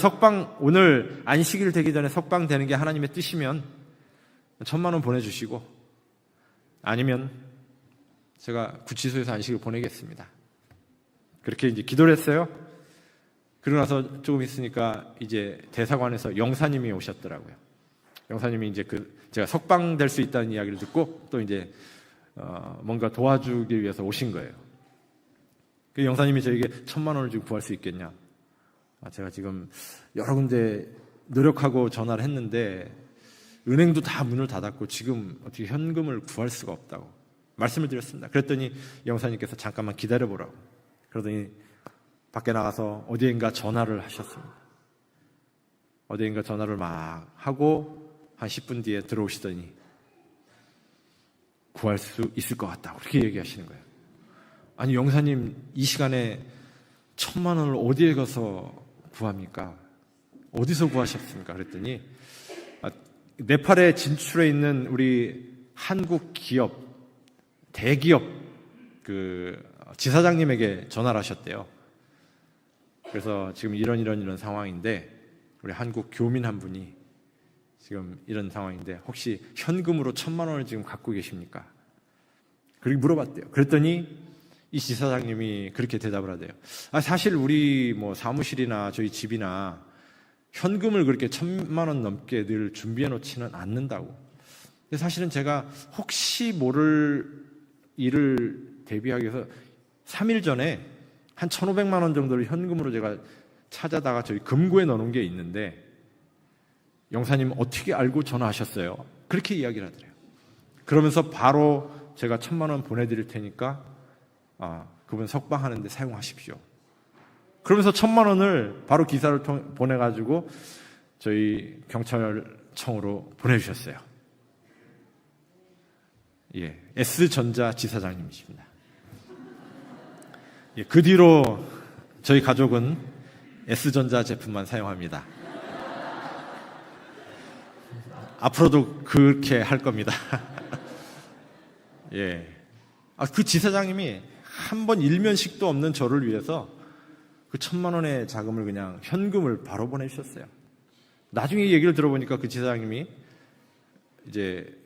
오늘 안식일 되기 전에 석방 되는 게 하나님의 뜻이면 1,000만 원 보내주시고, 아니면 제가 구치소에서 안식을 보내겠습니다. 그렇게 이제 기도를 했어요. 그러고 나서 조금 있으니까 이제 대사관에서 영사님이 오셨더라고요. 영사님이 이제 제가 석방될 수 있다는 이야기를 듣고 또 이제 뭔가 도와주기 위해서 오신 거예요. 그 영사님이 저에게 1,000만 원을 지금 구할 수 있겠냐? 제가 지금 여러 군데 노력하고 전화를 했는데 은행도 다 문을 닫았고 지금 어떻게 현금을 구할 수가 없다고 말씀을 드렸습니다. 그랬더니 영사님께서 잠깐만 기다려보라고. 그러더니 밖에 나가서 어디엔가 전화를 하셨습니다. 어디엔가 전화를 막 하고 한 10분 뒤에 들어오시더니 구할 수 있을 것 같다고 그렇게 얘기하시는 거예요. 아니, 영사님, 이 시간에 1,000만 원을 어디에 가서 구합니까? 어디서 구하셨습니까? 그랬더니 네팔에 진출해 있는 우리 한국 기업, 대기업 지사장님에게 전화를 하셨대요. 그래서 지금 이런 상황인데 우리 한국 교민 한 분이 지금 이런 상황인데 혹시 현금으로 1,000만 원을 지금 갖고 계십니까? 그렇게 물어봤대요. 그랬더니 이 지사장님이 그렇게 대답을 하대요. 사실 우리 사무실이나 저희 집이나 현금을 그렇게 1,000만 원 넘게 늘 준비해 놓지는 않는다고. 근데 사실은 제가 혹시 모를 일을 대비하기 위해서 3일 전에 한 1,500만 원 정도를 현금으로 제가 찾아다가 저희 금고에 넣어놓은 게 있는데 영사님 어떻게 알고 전화하셨어요? 그렇게 이야기를 하더래요. 그러면서 바로 제가 1,000만 원 보내드릴 테니까 그분 석방하는데 사용하십시오. 그러면서 1,000만 원을 바로 기사를 보내가지고 저희 경찰청으로 보내주셨어요. 예, S전자 지사장님이십니다. 예, 그 뒤로 저희 가족은 S전자 제품만 사용합니다. 앞으로도 그렇게 할 겁니다. 예. 그 지사장님이 한 번 일면식도 없는 저를 위해서 그 1,000만 원의 자금을 그냥 현금을 바로 보내주셨어요. 나중에 얘기를 들어보니까 그 지사장님이 이제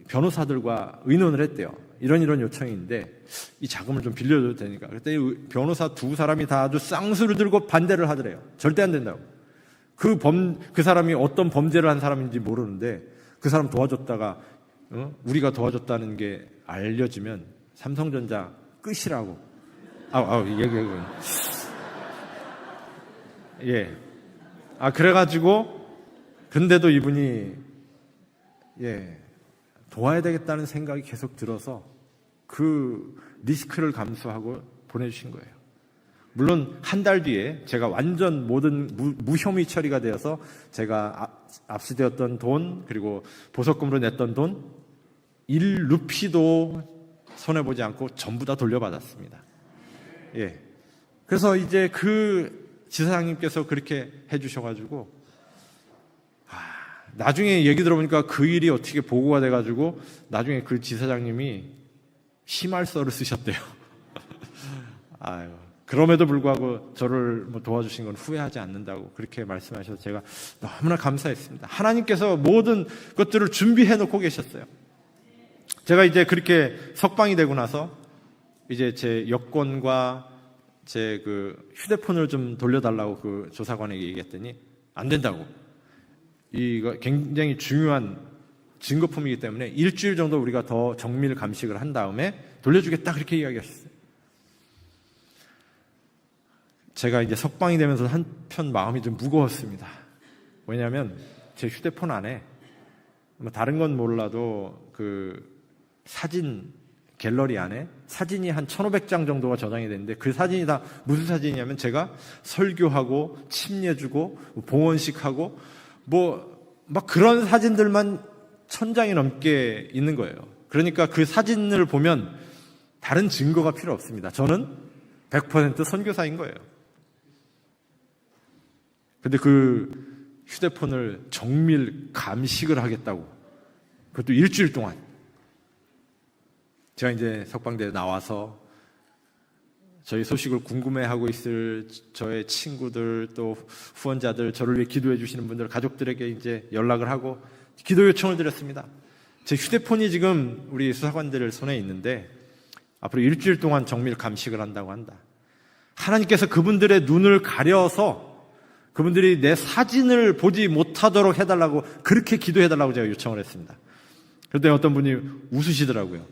변호사들과 의논을 했대요. 이런 요청인데 이 자금을 좀 빌려줘도 되니까. 그랬더니 변호사 두 사람이 다 아주 쌍수를 들고 반대를 하더래요. 절대 안 된다고. 그 사람이 어떤 범죄를 한 사람인지 모르는데 그 사람 도와줬다가 우리가 도와줬다는 게 알려지면 삼성전자 끝이라고. 예. 그래가지고 근데도 이분이 도와야 되겠다는 생각이 계속 들어서 그 리스크를 감수하고 보내주신 거예요. 물론 한 달 뒤에 제가 완전 모든 무혐의 처리가 되어서 제가 압수되었던 돈 그리고 보석금으로 냈던 돈 1루피도 손해보지 않고 전부 다 돌려받았습니다. 예. 그래서 이제 그 지사장님께서 그렇게 해주셔가지고 나중에 얘기 들어보니까 그 일이 어떻게 보고가 돼가지고 나중에 그 지사장님이 심할서를 쓰셨대요. 그럼에도 불구하고 저를 도와주신 건 후회하지 않는다고 그렇게 말씀하셔서 제가 너무나 감사했습니다. 하나님께서 모든 것들을 준비해 놓고 계셨어요. 제가 이제 그렇게 석방이 되고 나서 이제 제 여권과 제 휴대폰을 좀 돌려달라고 그 조사관에게 얘기했더니 안 된다고. 이거 굉장히 중요한 증거품이기 때문에 일주일 정도 우리가 더 정밀 감식을 한 다음에 돌려주겠다 그렇게 이야기하셨어요. 제가 이제 석방이 되면서 한편 마음이 좀 무거웠습니다. 왜냐하면 제 휴대폰 안에 다른 건 몰라도 그 사진 갤러리 안에 사진이 한 1,500장 정도가 저장이 됐는데 그 사진이 다 무슨 사진이냐면 제가 설교하고 침례주고 봉헌식하고 막 그런 사진들만 1,000장이 넘게 있는 거예요. 그러니까 그 사진을 보면 다른 증거가 필요 없습니다. 저는 100% 선교사인 거예요. 근데 그 휴대폰을 정밀 감식을 하겠다고. 그것도 일주일 동안. 제가 이제 석방대에 나와서 저희 소식을 궁금해하고 있을 저의 친구들 또 후원자들, 저를 위해 기도해 주시는 분들, 가족들에게 이제 연락을 하고 기도 요청을 드렸습니다. 제 휴대폰이 지금 우리 수사관들 손에 있는데 앞으로 일주일 동안 정밀 감식을 한다고 한다. 하나님께서 그분들의 눈을 가려서 그분들이 내 사진을 보지 못하도록 해달라고, 그렇게 기도해달라고 제가 요청을 했습니다. 그런데 어떤 분이 웃으시더라고요.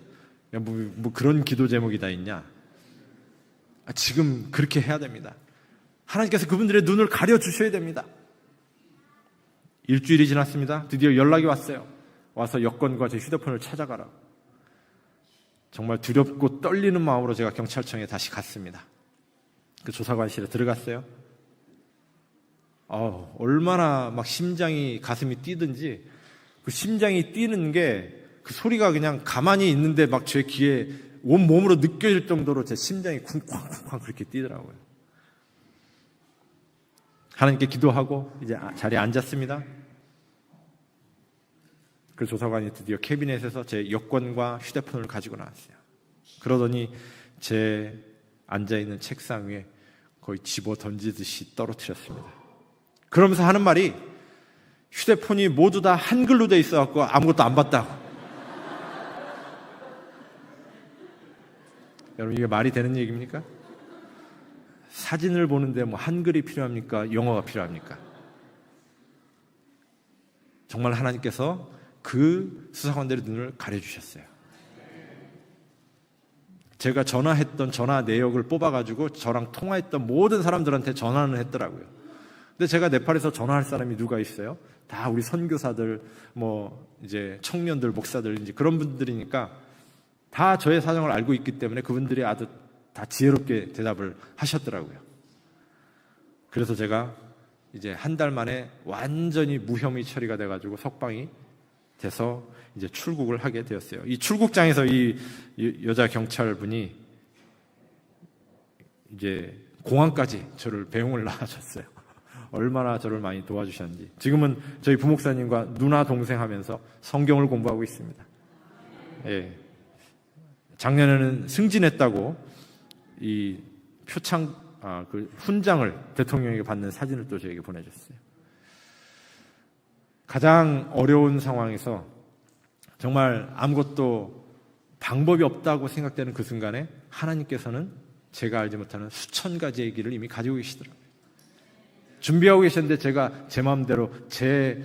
뭐 그런 기도 제목이 다 있냐. 지금 그렇게 해야 됩니다. 하나님께서 그분들의 눈을 가려주셔야 됩니다. 일주일이 지났습니다. 드디어 연락이 왔어요. 와서 여권과 제 휴대폰을 찾아가라고. 정말 두렵고 떨리는 마음으로 제가 경찰청에 다시 갔습니다. 그 조사관실에 들어갔어요. 얼마나 막 심장이, 가슴이 뛰든지, 그 심장이 뛰는 게 그 소리가 그냥 가만히 있는데 막 제 귀에 온몸으로 느껴질 정도로 제 심장이 쿵쾅쿵쾅 그렇게 뛰더라고요. 하나님께 기도하고 이제 자리에 앉았습니다. 그 조사관이 드디어 캐비넷에서 제 여권과 휴대폰을 가지고 나왔어요. 그러더니 제 앉아있는 책상 위에 거의 집어 던지듯이 떨어뜨렸습니다. 그러면서 하는 말이, 휴대폰이 모두 다 한글로 돼 있어갖고 아무것도 안 봤다고. 여러분, 이게 말이 되는 얘기입니까? 사진을 보는데 뭐 한글이 필요합니까? 영어가 필요합니까? 정말 하나님께서 그 수사관들의 눈을 가려주셨어요. 제가 전화했던 전화 내역을 뽑아가지고 저랑 통화했던 모든 사람들한테 전화는 했더라고요. 근데 제가 네팔에서 전화할 사람이 누가 있어요? 다 우리 선교사들, 뭐 이제 청년들, 목사들, 이제 그런 분들이니까 다 저의 사정을 알고 있기 때문에 그분들이 아주 다 지혜롭게 대답을 하셨더라고요. 그래서 제가 이제 한 달 만에 완전히 무혐의 처리가 돼가지고 석방이 돼서 이제 출국을 하게 되었어요. 이 출국장에서 이 여자 경찰분이 이제 공항까지 저를 배웅을 나와줬어요. 얼마나 저를 많이 도와주셨는지. 지금은 저희 부목사님과 누나 동생 하면서 성경을 공부하고 있습니다. 예. 작년에는 승진했다고 이 표창, 그 훈장을 대통령에게 받는 사진을 또 저에게 보내줬어요. 가장 어려운 상황에서 정말 아무것도 방법이 없다고 생각되는 그 순간에 하나님께서는 제가 알지 못하는 수천 가지의 길을 이미 가지고 계시더라고요. 준비하고 계셨는데 제가 제 마음대로 제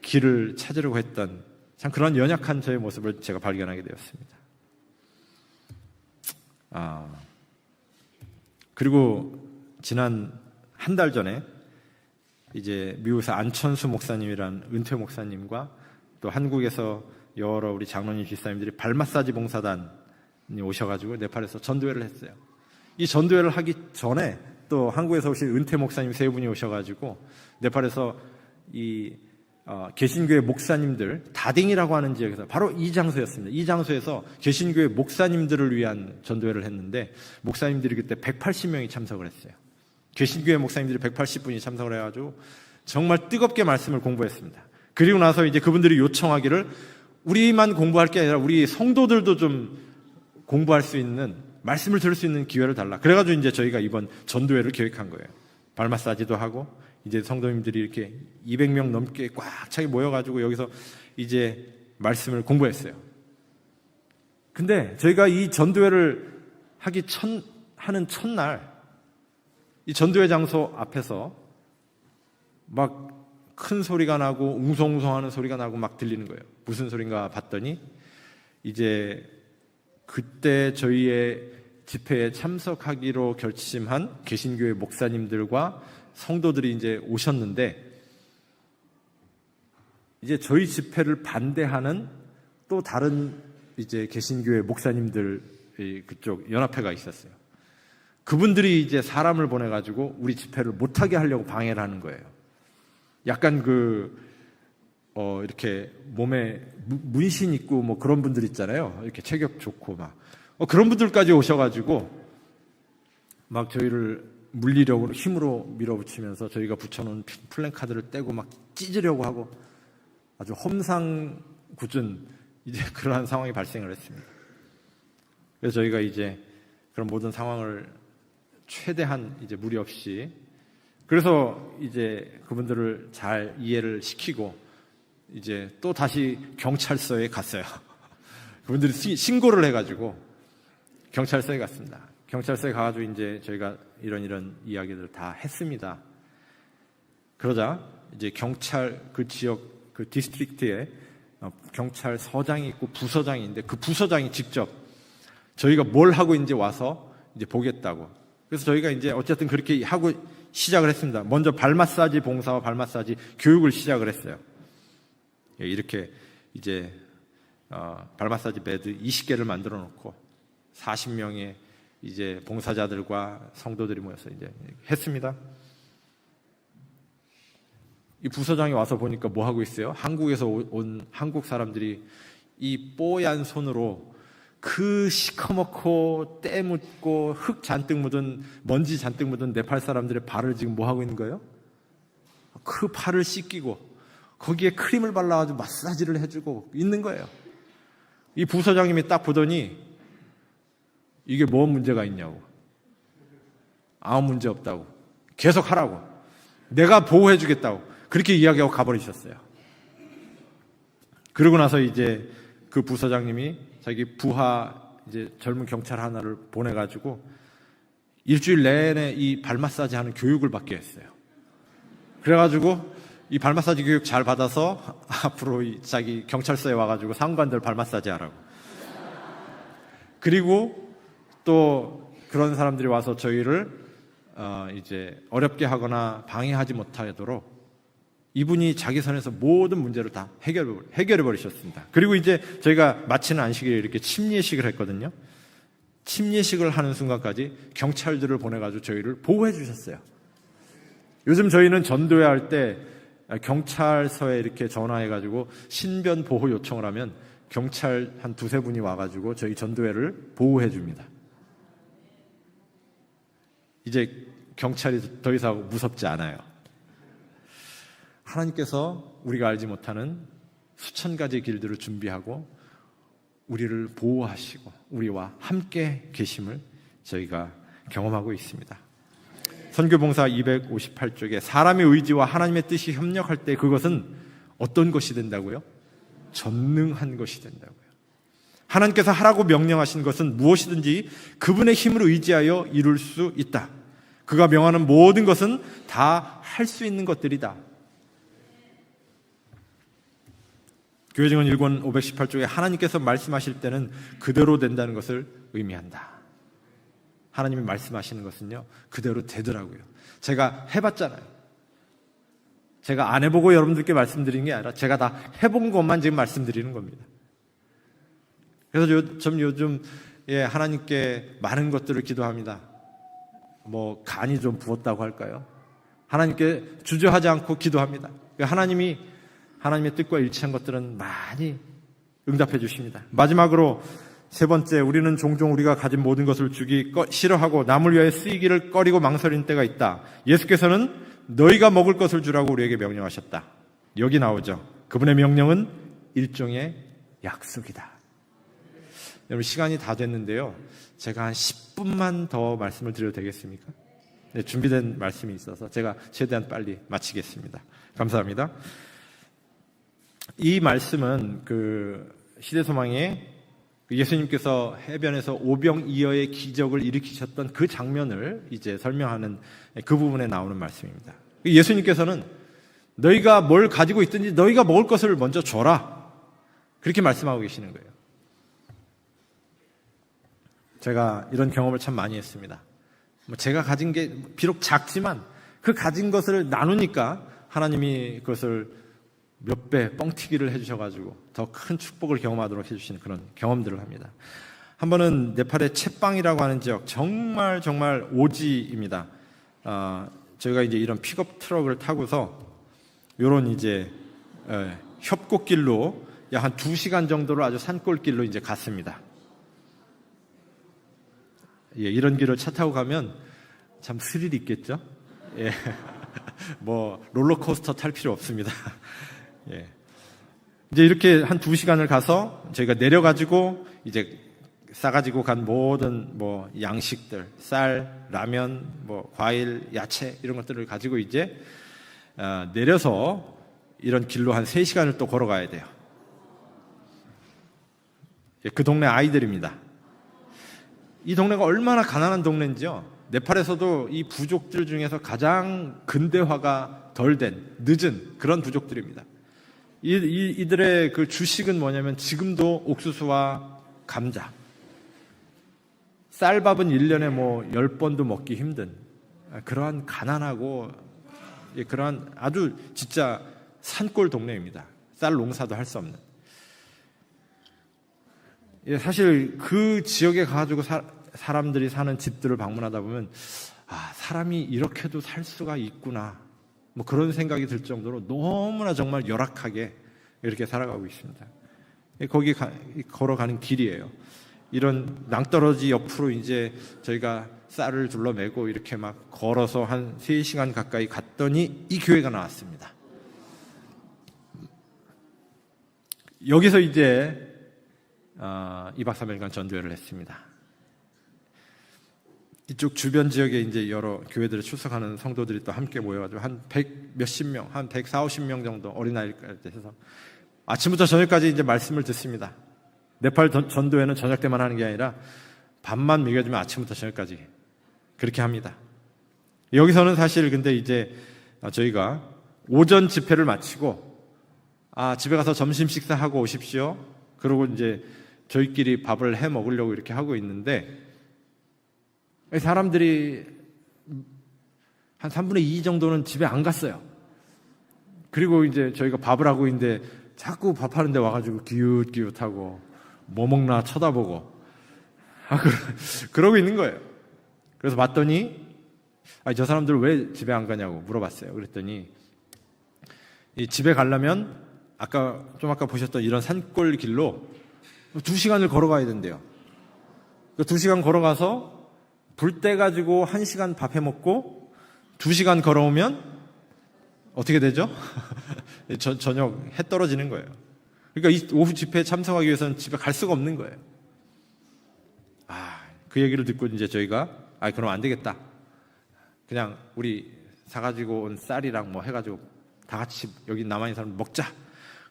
길을 찾으려고 했던 참 그런 연약한 저의 모습을 제가 발견하게 되었습니다. 그리고 지난 한 달 전에 이제 미국에서 안천수 목사님이란 은퇴 목사님과 또 한국에서 여러 우리 장로님 집사님들이 발 마사지 봉사단이 오셔가지고 네팔에서 전도회를 했어요. 이 전도회를 하기 전에 또 한국에서 오신 은퇴 목사님 세 분이 오셔가지고 네팔에서 이 개신교회 목사님들, 다딩이라고 하는 지역에서 바로 이 장소였습니다. 이 장소에서 개신교회 목사님들을 위한 전도회를 했는데 목사님들이 그때 180명이 참석을 했어요. 개신교회 목사님들이 180분이 참석을 해가지고 정말 뜨겁게 말씀을 공부했습니다. 그리고 나서 이제 그분들이 요청하기를 우리만 공부할 게 아니라 우리 성도들도 좀 공부할 수 있는, 말씀을 들을 수 있는 기회를 달라. 그래가지고 이제 저희가 이번 전도회를 계획한 거예요. 발 마사지도 하고 이제 성도님들이 이렇게 200명 넘게 꽉 차게 모여가지고 여기서 이제 말씀을 공부했어요. 근데 저희가 이 전도회를 하는 첫날 이 전도회 장소 앞에서 막 큰 소리가 나고 웅성웅성하는 소리가 나고 막 들리는 거예요. 무슨 소린가 봤더니 이제 그때 저희의 집회에 참석하기로 결심한 개신교회 목사님들과 성도들이 이제 오셨는데 이제 저희 집회를 반대하는 또 다른 이제 개신교회 목사님들 그쪽 연합회가 있었어요. 그분들이 이제 사람을 보내가지고 우리 집회를 못하게 하려고 방해를 하는 거예요. 약간 이렇게 몸에 문신 있고 뭐 그런 분들 있잖아요. 이렇게 체격 좋고 막 그런 분들까지 오셔가지고 막 저희를 물리력으로 힘으로 밀어붙이면서 저희가 붙여놓은 플랜카드를 떼고 막 찢으려고 하고 아주 험상궂은 이제 그러한 상황이 발생을 했습니다. 그래서 저희가 이제 그런 모든 상황을 최대한 이제 무리 없이, 그래서 이제 그분들을 잘 이해를 시키고 이제 또 다시 경찰서에 갔어요. 그분들이 신고를 해가지고 경찰서에 갔습니다. 경찰서에 가가지고 이제 저희가 이런 이야기들을 다 했습니다. 그러자 이제 경찰 그 지역 그 디스트릭트에 경찰서장이 있고 부서장이 있는데 그 부서장이 직접 저희가 뭘 하고 이제 와서 이제 보겠다고. 그래서 저희가 이제 어쨌든 그렇게 하고 시작을 했습니다. 먼저 발 마사지 봉사와 발 마사지 교육을 시작을 했어요. 이렇게 이제 발 마사지 베드 20개를 만들어 놓고 40명의 이제 봉사자들과 성도들이 모여서 이제 했습니다. 이 부서장이 와서 보니까 뭐 하고 있어요? 한국에서 온 한국 사람들이 이 뽀얀 손으로 그 시커멓고 때 묻고 흙 잔뜩 묻은 먼지 잔뜩 묻은 네팔 사람들의 발을 지금 뭐 하고 있는 거예요? 그 발을 씻기고 거기에 크림을 발라가지고 마사지를 해주고 있는 거예요. 이 부서장님이 딱 보더니 이게 뭐 문제가 있냐고. 아무 문제 없다고. 계속 하라고. 내가 보호해주겠다고. 그렇게 이야기하고 가버리셨어요. 그러고 나서 이제 그 부서장님이 자기 부하 이제 젊은 경찰 하나를 보내가지고 일주일 내내 이 발 마사지 하는 교육을 받게 했어요. 그래가지고 이 발 마사지 교육 잘 받아서 앞으로 자기 경찰서에 와가지고 상관들 발 마사지 하라고. 그리고 또 그런 사람들이 와서 저희를 이제 어렵게 하거나 방해하지 못하도록 이분이 자기 선에서 모든 문제를 다 해결해 버리셨습니다. 그리고 이제 저희가 마치는 안식일에 이렇게 침례식을 했거든요. 침례식을 하는 순간까지 경찰들을 보내가지고 저희를 보호해 주셨어요. 요즘 저희는 전도회 할 때 경찰서에 이렇게 전화해가지고 신변 보호 요청을 하면 경찰 한 두세 분이 와가지고 저희 전도회를 보호해 줍니다. 이제 경찰이 더 이상 무섭지 않아요. 하나님께서 우리가 알지 못하는 수천 가지 길들을 준비하고 우리를 보호하시고 우리와 함께 계심을 저희가 경험하고 있습니다. 선교봉사 258쪽에 사람의 의지와 하나님의 뜻이 협력할 때 그것은 어떤 것이 된다고요? 전능한 것이 된다고요. 하나님께서 하라고 명령하신 것은 무엇이든지 그분의 힘을 의지하여 이룰 수 있다. 그가 명하는 모든 것은 다 할 수 있는 것들이다. 교회증언 1권 518쪽에 하나님께서 말씀하실 때는 그대로 된다는 것을 의미한다. 하나님이 말씀하시는 것은요 그대로 되더라고요. 제가 해봤잖아요. 제가 안 해보고 여러분들께 말씀드리는 게 아니라 제가 다 해본 것만 지금 말씀드리는 겁니다. 그래서 좀 요즘 하나님께 많은 것들을 기도합니다. 뭐 간이 좀 부었다고 할까요? 하나님께 주저하지 않고 기도합니다. 하나님의 뜻과 일치한 것들은 많이 응답해 주십니다. 마지막으로 세 번째, 우리는 종종 우리가 가진 모든 것을 주기 싫어하고 남을 위하여 쓰이기를 꺼리고 망설이는 때가 있다. 예수께서는 너희가 먹을 것을 주라고 우리에게 명령하셨다. 여기 나오죠. 그분의 명령은 일종의 약속이다. 여러분 시간이 다 됐는데요. 제가 한 10분만 더 말씀을 드려도 되겠습니까? 네, 준비된 말씀이 있어서 제가 최대한 빨리 마치겠습니다. 감사합니다. 이 말씀은 그 시대소망에 예수님께서 해변에서 오병이어의 기적을 일으키셨던 그 장면을 이제 설명하는 그 부분에 나오는 말씀입니다. 예수님께서는 너희가 뭘 가지고 있든지 너희가 먹을 것을 먼저 줘라. 그렇게 말씀하고 계시는 거예요. 제가 이런 경험을 참 많이 했습니다. 제가 가진 게 비록 작지만 그 가진 것을 나누니까 하나님이 그것을 몇 배 뻥튀기를 해주셔가지고 더 큰 축복을 경험하도록 해주시는 그런 경험들을 합니다. 한 번은 네팔의 챗방이라고 하는 지역, 정말 오지입니다. 저희가 이제 이런 픽업 트럭을 타고서 요런 이제 협곡길로 약 한 2시간 정도를 아주 산골길로 이제 갔습니다. 이런 길을 차 타고 가면 참 스릴 있겠죠? 예. 뭐 롤러코스터 탈 필요 없습니다. 예. 이제 이렇게 한 2시간을 가서 저희가 내려가지고 이제 싸가지고 간 모든 뭐 양식들, 쌀, 라면, 뭐 과일, 야채 이런 것들을 가지고 이제 내려서 이런 길로 한 3시간을 또 걸어가야 돼요. 예, 그 동네 아이들입니다. 이 동네가 얼마나 가난한 동네인지요. 네팔에서도 이 부족들 중에서 가장 근대화가 덜 된, 늦은 그런 부족들입니다. 이들의 그 주식은 뭐냐면 지금도 옥수수와 감자. 쌀밥은 1년에 뭐 10번도 먹기 힘든 그러한 가난하고 그러한 아주 진짜 산골 동네입니다. 쌀 농사도 할 수 없는. 사실 그 지역에 가가지고 사람들이 사는 집들을 방문하다 보면 사람이 이렇게도 살 수가 있구나 뭐 그런 생각이 들 정도로 너무나 정말 열악하게 이렇게 살아가고 있습니다. 거기 걸어가는 길이에요. 이런 낭떠러지 옆으로 이제 저희가 쌀을 둘러매고 이렇게 막 걸어서 한 3시간 가까이 갔더니 이 교회가 나왔습니다. 여기서 이제 2박 3일간 전도회를 했습니다. 이쪽 주변 지역에 이제 여러 교회들에 출석하는 성도들이 또 함께 모여가지고 한 100 몇십 명, 한 140, 50명 정도 어린아이까지 해서 아침부터 저녁까지 이제 말씀을 듣습니다. 네팔 전도회는 저녁 때만 하는 게 아니라 밥만 먹여주면 아침부터 저녁까지 그렇게 합니다. 여기서는 사실 근데 이제 저희가 오전 집회를 마치고 집에 가서 점심 식사하고 오십시오. 그러고 이제 저희끼리 밥을 해 먹으려고 이렇게 하고 있는데 사람들이 한 3분의 2 정도는 집에 안 갔어요. 그리고 이제 저희가 밥을 하고 있는데 자꾸 밥하는데 와가지고 기웃기웃하고 뭐 먹나 쳐다보고 그러고 있는 거예요. 그래서 봤더니 저 사람들 왜 집에 안 가냐고 물어봤어요. 그랬더니 이 집에 가려면 아까 보셨던 이런 산골 길로 2시간을 걸어가야 된대요. 2시간 걸어가서 불 때 가지고 1시간 밥 해 먹고 2시간 걸어오면 어떻게 되죠? 저녁 해 떨어지는 거예요. 그러니까 이 오후 집회에 참석하기 위해서는 집에 갈 수가 없는 거예요. 그 얘기를 듣고 이제 저희가 그럼 안 되겠다. 그냥 우리 사가지고 온 쌀이랑 뭐 해가지고 다 같이 여기 남아있는 사람 먹자.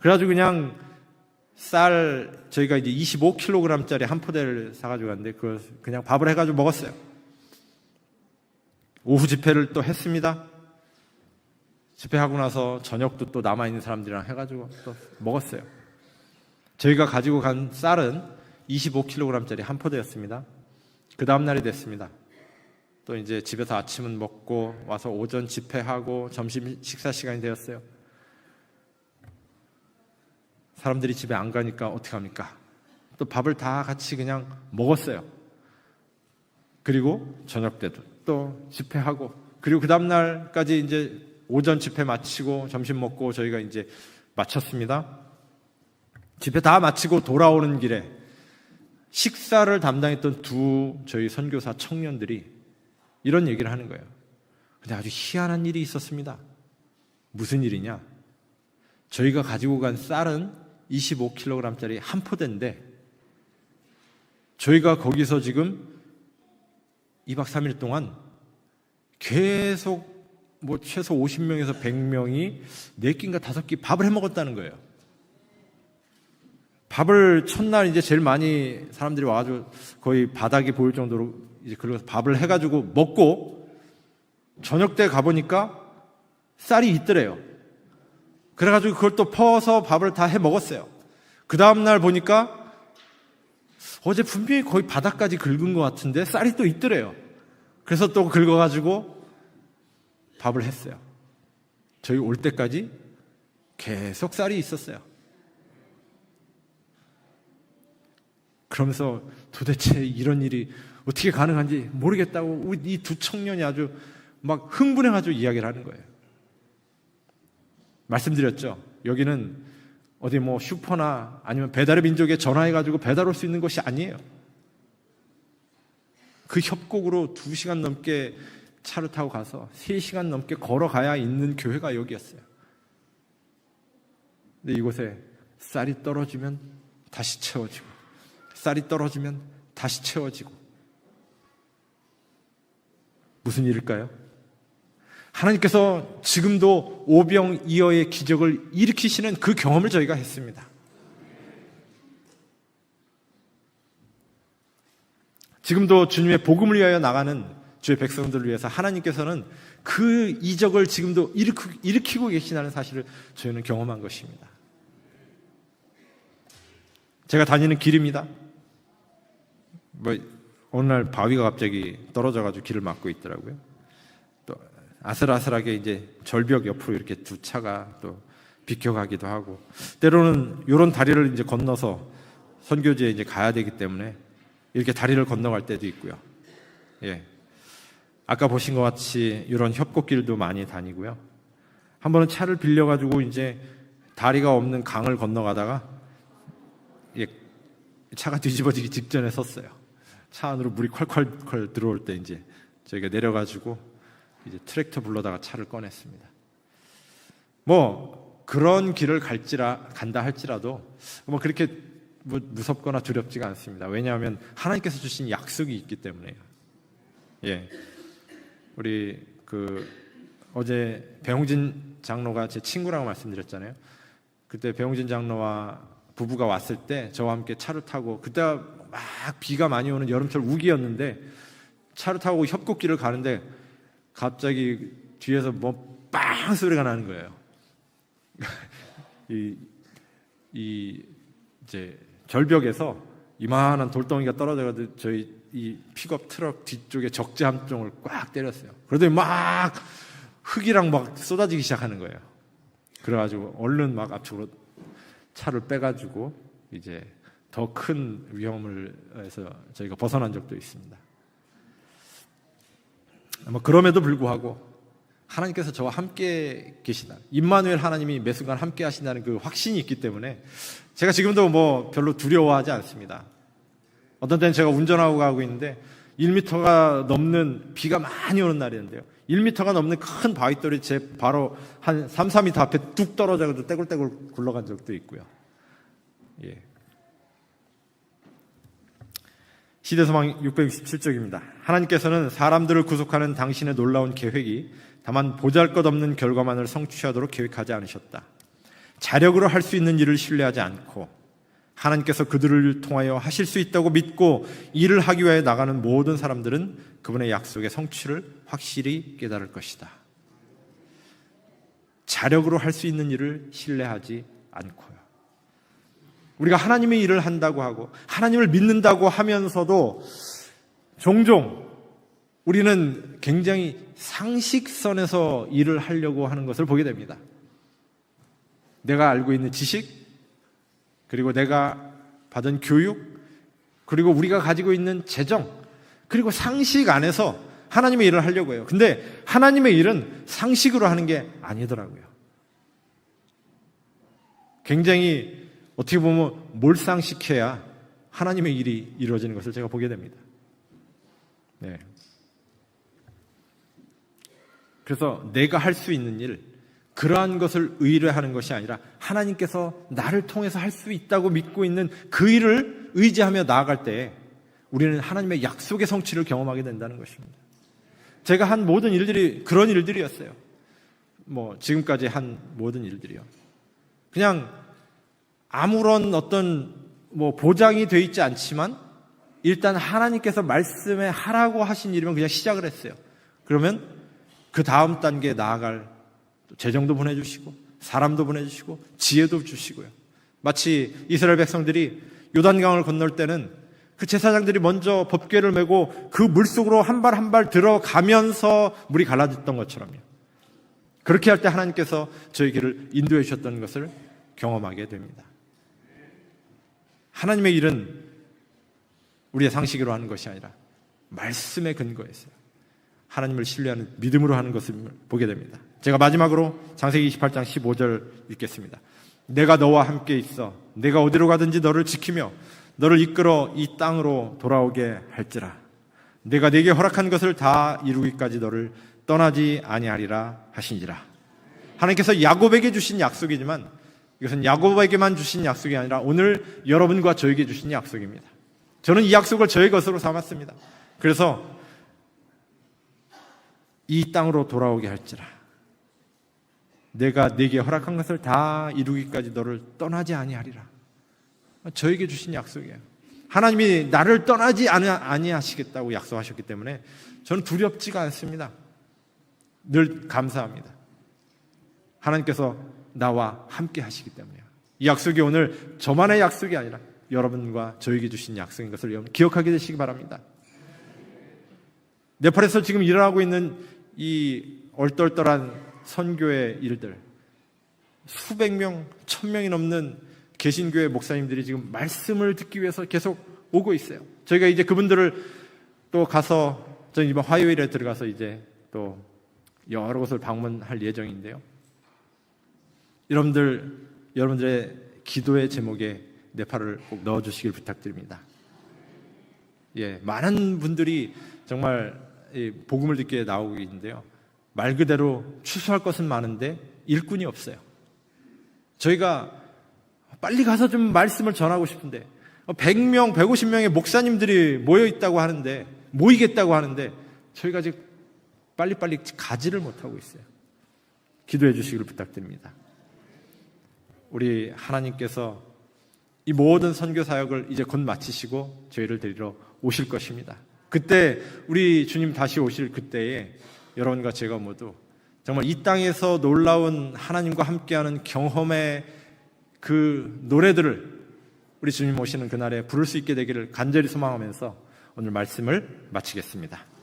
그래가지고 그냥 쌀 저희가 이제 25kg짜리 한 포대를 사가지고 갔는데 그걸 그냥 밥을 해가지고 먹었어요. 오후 집회를 또 했습니다. 집회하고 나서 저녁도 또 남아있는 사람들이랑 해가지고 또 먹었어요. 저희가 가지고 간 쌀은 25kg짜리 한 포대였습니다. 그 다음날이 됐습니다. 또 이제 집에서 아침은 먹고 와서 오전 집회하고 점심 식사 시간이 되었어요. 사람들이 집에 안 가니까 어떻게 합니까? 또 밥을 다 같이 그냥 먹었어요. 그리고 저녁 때도 또 집회하고 그리고 그 다음날까지 이제 오전 집회 마치고 점심 먹고 저희가 이제 마쳤습니다. 집회 다 마치고 돌아오는 길에 식사를 담당했던 저희 선교사 청년들이 이런 얘기를 하는 거예요. 근데 아주 희한한 일이 있었습니다. 무슨 일이냐? 저희가 가지고 간 쌀은 25kg짜리 한 포대인데 저희가 거기서 지금 2박 3일 동안 계속 뭐 최소 50명에서 100명이 4끼인가 5끼 밥을 해 먹었다는 거예요. 밥을 첫날 이제 제일 많이 사람들이 와가지고 거의 바닥이 보일 정도로 이제 그래서 밥을 해가지고 먹고 저녁 때 가보니까 쌀이 있더래요. 그래가지고 그걸 또 퍼서 밥을 다 해 먹었어요. 그 다음날 보니까 어제 분명히 거의 바닥까지 긁은 것 같은데 쌀이 또 있더래요. 그래서 또 긁어가지고 밥을 했어요. 저희 올 때까지 계속 쌀이 있었어요. 그러면서 도대체 이런 일이 어떻게 가능한지 모르겠다고 이 두 청년이 아주 막 흥분해가지고 이야기를 하는 거예요. 말씀드렸죠. 여기는 어디 뭐 슈퍼나 아니면 배달의 민족에 전화해가지고 배달 올 수 있는 곳이 아니에요. 그 협곡으로 2시간 넘게 차를 타고 가서 3시간 넘게 걸어가야 있는 교회가 여기였어요. 근데 이곳에 쌀이 떨어지면 다시 채워지고, 쌀이 떨어지면 다시 채워지고. 무슨 일일까요? 하나님께서 지금도 오병이어의 기적을 일으키시는 그 경험을 저희가 했습니다. 지금도 주님의 복음을 위하여 나가는 주의 백성들을 위해서 하나님께서는 그 이적을 지금도 일으키고 계시다는 사실을 저희는 경험한 것입니다. 제가 다니는 길입니다. 어느 날 바위가 갑자기 떨어져가지고 길을 막고 있더라고요. 또 아슬아슬하게 이제 절벽 옆으로 이렇게 두 차가 또 비켜가기도 하고, 때로는 이런 다리를 이제 건너서 선교지에 이제 가야 되기 때문에 이렇게 다리를 건너갈 때도 있고요. 예. 아까 보신 것 같이 이런 협곡길도 많이 다니고요. 한 번은 차를 빌려가지고 이제 다리가 없는 강을 건너가다가 차가 뒤집어지기 직전에 섰어요. 차 안으로 물이 콸콸콸 들어올 때 이제 저희가 내려가지고 이제 트랙터 불러다가 차를 꺼냈습니다. 뭐 그런 길을 간다 할지라도 뭐 그렇게 무섭거나 두렵지가 않습니다. 왜냐하면 하나님께서 주신 약속이 있기 때문에요. 예, 우리 어제 배홍진 장로가 제 친구라고 말씀드렸잖아요. 그때 배홍진 장로와 부부가 왔을 때 저와 함께 차를 타고, 그때 막 비가 많이 오는 여름철 우기였는데 차를 타고 협곡길을 가는데 갑자기 뒤에서 뭐 빵 소리가 나는 거예요. 이제 절벽에서 이만한 돌덩이가 떨어져가지고 저희 이 픽업 트럭 뒤쪽에 적재 함정을 꽉 때렸어요. 그러더니 막 흙이랑 막 쏟아지기 시작하는 거예요. 그래가지고 얼른 막 앞쪽으로 차를 빼가지고 이제 더 큰 위험을 해서 저희가 벗어난 적도 있습니다. 뭐 그럼에도 불구하고 하나님께서 저와 함께 계시다, 임마누엘 하나님이 매 순간 함께 하신다는 그 확신이 있기 때문에 제가 지금도 뭐 별로 두려워하지 않습니다. 어떤 때는 제가 운전하고 가고 있는데 1m가 넘는 비가 많이 오는 날이었는데요, 1m가 넘는 큰 바위돌이 제 바로 한 3, 4m 앞에 뚝 떨어져서 떼굴떼굴 굴러간 적도 있고요. 예. 시대소망 667쪽입니다. 하나님께서는 사람들을 구속하는 당신의 놀라운 계획이 다만 보잘것없는 결과만을 성취하도록 계획하지 않으셨다. 자력으로 할 수 있는 일을 신뢰하지 않고 하나님께서 그들을 통하여 하실 수 있다고 믿고 일을 하기 위해 나가는 모든 사람들은 그분의 약속의 성취를 확실히 깨달을 것이다. 자력으로 할 수 있는 일을 신뢰하지 않고요. 우리가 하나님의 일을 한다고 하고 하나님을 믿는다고 하면서도 종종 우리는 굉장히 상식선에서 일을 하려고 하는 것을 보게 됩니다. 내가 알고 있는 지식, 그리고 내가 받은 교육, 그리고 우리가 가지고 있는 재정, 그리고 상식 안에서 하나님의 일을 하려고 해요. 근데 하나님의 일은 상식으로 하는 게 아니더라고요. 굉장히 어떻게 보면 몰상식해야 하나님의 일이 이루어지는 것을 제가 보게 됩니다. 네. 그래서 내가 할 수 있는 일, 그러한 것을 의뢰하는 것이 아니라 하나님께서 나를 통해서 할 수 있다고 믿고 있는 그 일을 의지하며 나아갈 때 우리는 하나님의 약속의 성취를 경험하게 된다는 것입니다. 제가 한 모든 일들이 그런 일들이었어요. 뭐 지금까지 한 모든 일들이요. 그냥 아무런 어떤 뭐 보장이 돼 있지 않지만 일단 하나님께서 말씀에 하라고 하신 일이면 그냥 시작을 했어요. 그러면 그 다음 단계에 나아갈 재정도 보내주시고 사람도 보내주시고 지혜도 주시고요. 마치 이스라엘 백성들이 요단강을 건널 때는 그 제사장들이 먼저 법궤를 메고 그 물속으로 한 발 한 발 들어가면서 물이 갈라졌던 것처럼요. 그렇게 할 때 하나님께서 저에게를 인도해 주셨던 것을 경험하게 됩니다. 하나님의 일은 우리의 상식으로 하는 것이 아니라 말씀에 근거해서요. 하나님을 신뢰하는 믿음으로 하는 것을 보게 됩니다. 제가 마지막으로 창세기 28장 15절 읽겠습니다. 내가 너와 함께 있어 내가 어디로 가든지 너를 지키며 너를 이끌어 이 땅으로 돌아오게 할지라. 내가 네게 허락한 것을 다 이루기까지 너를 떠나지 아니하리라 하시니라. 하나님께서 야곱에게 주신 약속이지만 이것은 야곱에게만 주신 약속이 아니라 오늘 여러분과 저에게 주신 약속입니다. 저는 이 약속을 저의 것으로 삼았습니다. 그래서 이 땅으로 돌아오게 할지라 내가 네게 허락한 것을 다 이루기까지 너를 떠나지 아니하리라. 저에게 주신 약속이에요. 하나님이 나를 떠나지 아니하시겠다고 약속하셨기 때문에 저는 두렵지가 않습니다. 늘 감사합니다. 하나님께서 나와 함께 하시기 때문에요. 이 약속이 오늘 저만의 약속이 아니라 여러분과 저에게 주신 약속인 것을 여러분 기억하게 되시기 바랍니다. 네팔에서 지금 일어나고 있는 이 얼떨떨한 선교의 일들, 수백 명, 1000명이 넘는 개신교회 목사님들이 지금 말씀을 듣기 위해서 계속 오고 있어요. 저희가 이제 그분들을 또 가서 저는 이번 화요일에 들어가서 이제 또 여러 곳을 방문할 예정인데요. 여러분들의 기도의 제목에 네팔을 꼭 넣어주시길 부탁드립니다. 예, 많은 분들이 정말 복음을 듣게 나오고 있는데요. 말 그대로 추수할 것은 많은데 일꾼이 없어요. 저희가 빨리 가서 좀 말씀을 전하고 싶은데 100명, 150명의 목사님들이 모이겠다고 하는데 저희가 아직 빨리빨리 가지를 못하고 있어요. 기도해 주시기를 부탁드립니다. 우리 하나님께서 이 모든 선교 사역을 이제 곧 마치시고 저희를 데리러 오실 것입니다. 그때 우리 주님 다시 오실 그때에 여러분과 제가 모두 정말 이 땅에서 놀라운 하나님과 함께하는 경험의 그 노래들을 우리 주님 오시는 그날에 부를 수 있게 되기를 간절히 소망하면서 오늘 말씀을 마치겠습니다.